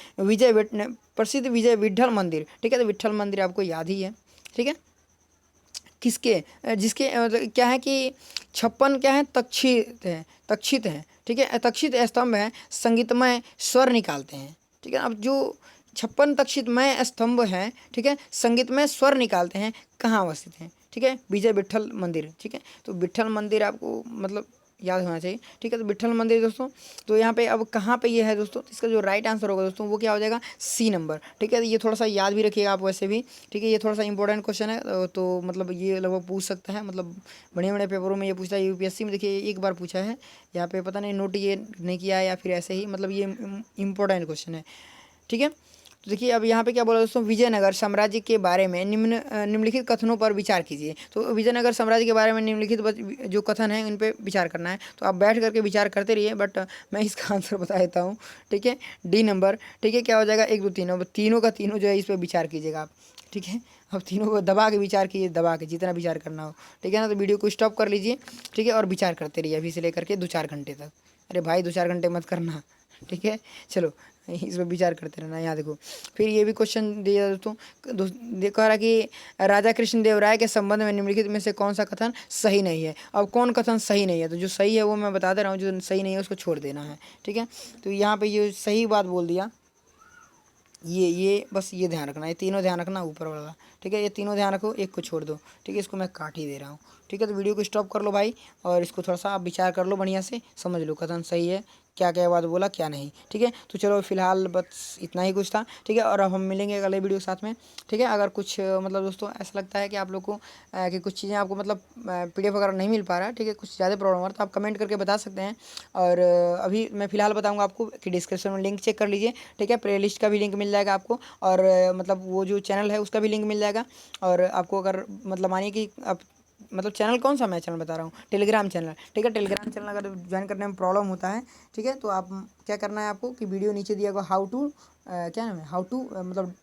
विजय विट्ठल मंदिर, ठीक है। तो विट्ठल मंदिर आपको याद ही है, ठीक है, जिसके मतलब क्या है कि 56 क्या है तक्षित है, ठीक है। तक्षित स्तंभ है, संगीतमय स्वर निकालते हैं, ठीक है। अब जो 56 तक्षितमय स्तंभ है, ठीक है, संगीतमय स्वर निकालते हैं, कहाँ अवस्थित हैं, ठीक है, विजय विट्ठल मंदिर, ठीक है। तो विट्ठल मंदिर आपको मतलब याद होना चाहिए। ठीक है, तो विट्ठल मंदिर दोस्तों, तो यहाँ पे अब कहाँ पे ये है दोस्तों, तो इसका जो राइट आंसर होगा दोस्तों वो क्या हो जाएगा, सी नंबर। ठीक है, ये थोड़ा सा याद भी रखिएगा आप वैसे भी। ठीक है, ये थोड़ा सा इंपॉर्टेंट क्वेश्चन है, तो मतलब ये लगभग पूछ सकता है, मतलब बड़े बड़े पेपरों में ये पूछता है। यूपीएससी में देखिए एक बार पूछा है, यहाँ पे पता नहीं नोट ये नहीं किया है या फिर ऐसे ही, मतलब ये इंपॉर्टेंट क्वेश्चन है। ठीक है, तो देखिए अब यहाँ पे क्या बोला दोस्तों, विजयनगर साम्राज्य के बारे में निम्नलिखित कथनों पर विचार कीजिए। तो विजयनगर साम्राज्य के बारे में निम्नलिखित जो कथन है इन पे विचार करना है, तो आप बैठ करके विचार करते रहिए, बट मैं इसका आंसर बता देता हूँ। ठीक है, डी नंबर। ठीक है, क्या हो जाएगा, 1 2 3, अब तीनों का तीनों जो है इस पर विचार कीजिएगा आप। ठीक है, अब तीनों को दबा के विचार कीजिए, दबा के जितना विचार करना हो। ठीक है ना, तो वीडियो को स्टॉप कर लीजिए। ठीक है, और विचार करते रहिए अभी से लेकर के 2-4 घंटे तक। अरे भाई 2-4 घंटे मत करना। ठीक है, चलो इस पर विचार करते रहना। यहाँ देखो, फिर ये भी क्वेश्चन दिया दोस्तों, कह रहा कि राजा कृष्णदेव राय के संबंध में निम्नलिखित में से कौन सा कथन सही नहीं है। अब कौन कथन सही नहीं है, तो जो सही है वो मैं बता दे रहा हूँ, जो सही नहीं है उसको छोड़ देना है। ठीक है, तो यहाँ पे ये सही बात बोल दिया, ये बस ये ध्यान रखना, ये तीनों ध्यान रखना ऊपर वाला। ठीक है, ये तीनों ध्यान रखो, एक को छोड़ दो। ठीक है, इसको मैं काट ही दे रहा हूँ। ठीक है, तो वीडियो को स्टॉप कर लो भाई, और इसको थोड़ा सा आप विचार कर लो, बढ़िया से समझ लो कथन सही है, क्या क्या बात बोला क्या नहीं। ठीक है, तो चलो फिलहाल बस इतना ही कुछ था। ठीक है, और अब हम मिलेंगे अगले वीडियो के साथ में। ठीक है, अगर कुछ मतलब दोस्तों ऐसा लगता है कि आप लोग को कि कुछ चीज़ें आपको मतलब PDF वगैरह नहीं मिल पा रहा है, ठीक है, कुछ ज़्यादा प्रॉब्लम हो रहा है, तो आप कमेंट करके बता सकते हैं। और अभी मैं फ़िलहाल बताऊँगा आपको कि डिस्क्रिप्शन में लिंक चेक कर लीजिए। ठीक है, प्ले लिस्ट का भी लिंक मिल जाएगा आपको, और मतलब वो जो चैनल है उसका भी लिंक मिल जाएगा। और आपको अगर मतलब मानिए कि आप मतलब चैनल कौन सा मैं चैनल बता रहा हूँ, टेलीग्राम चैनल। ठीक है, टेलीग्राम चैनल अगर ज्वाइन करने में प्रॉब्लम होता है, ठीक है, तो आप क्या करना है आपको कि वीडियो नीचे दिया होगा हाउ टू क्या नाम है, हाउ टू मतलब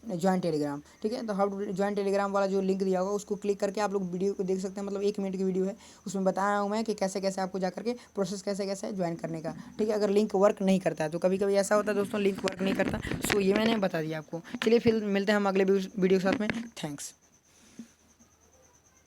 ज्वाइन टेलीग्राम। ठीक है, तो हाउ टू ज्वाइन टेलीग्राम वाला जो लिंक दिया होगा उसको क्लिक करके आप लोग वीडियो को देख सकते हैं। मतलब 1 मिनट की वीडियो है, उसमें बताया हूँ मैं कि कैसे कैसे आपको जा करके प्रोसेस कैसे कैसे ज्वाइन करने का। ठीक है, अगर लिंक वर्क नहीं करता है, तो कभी कभी ऐसा होता है दोस्तों लिंक वर्क नहीं करता, सो ये मैंने बता दिया आपको। चलिए फिर मिलते हैं हम अगले वीडियो के साथ में। थैंक्स।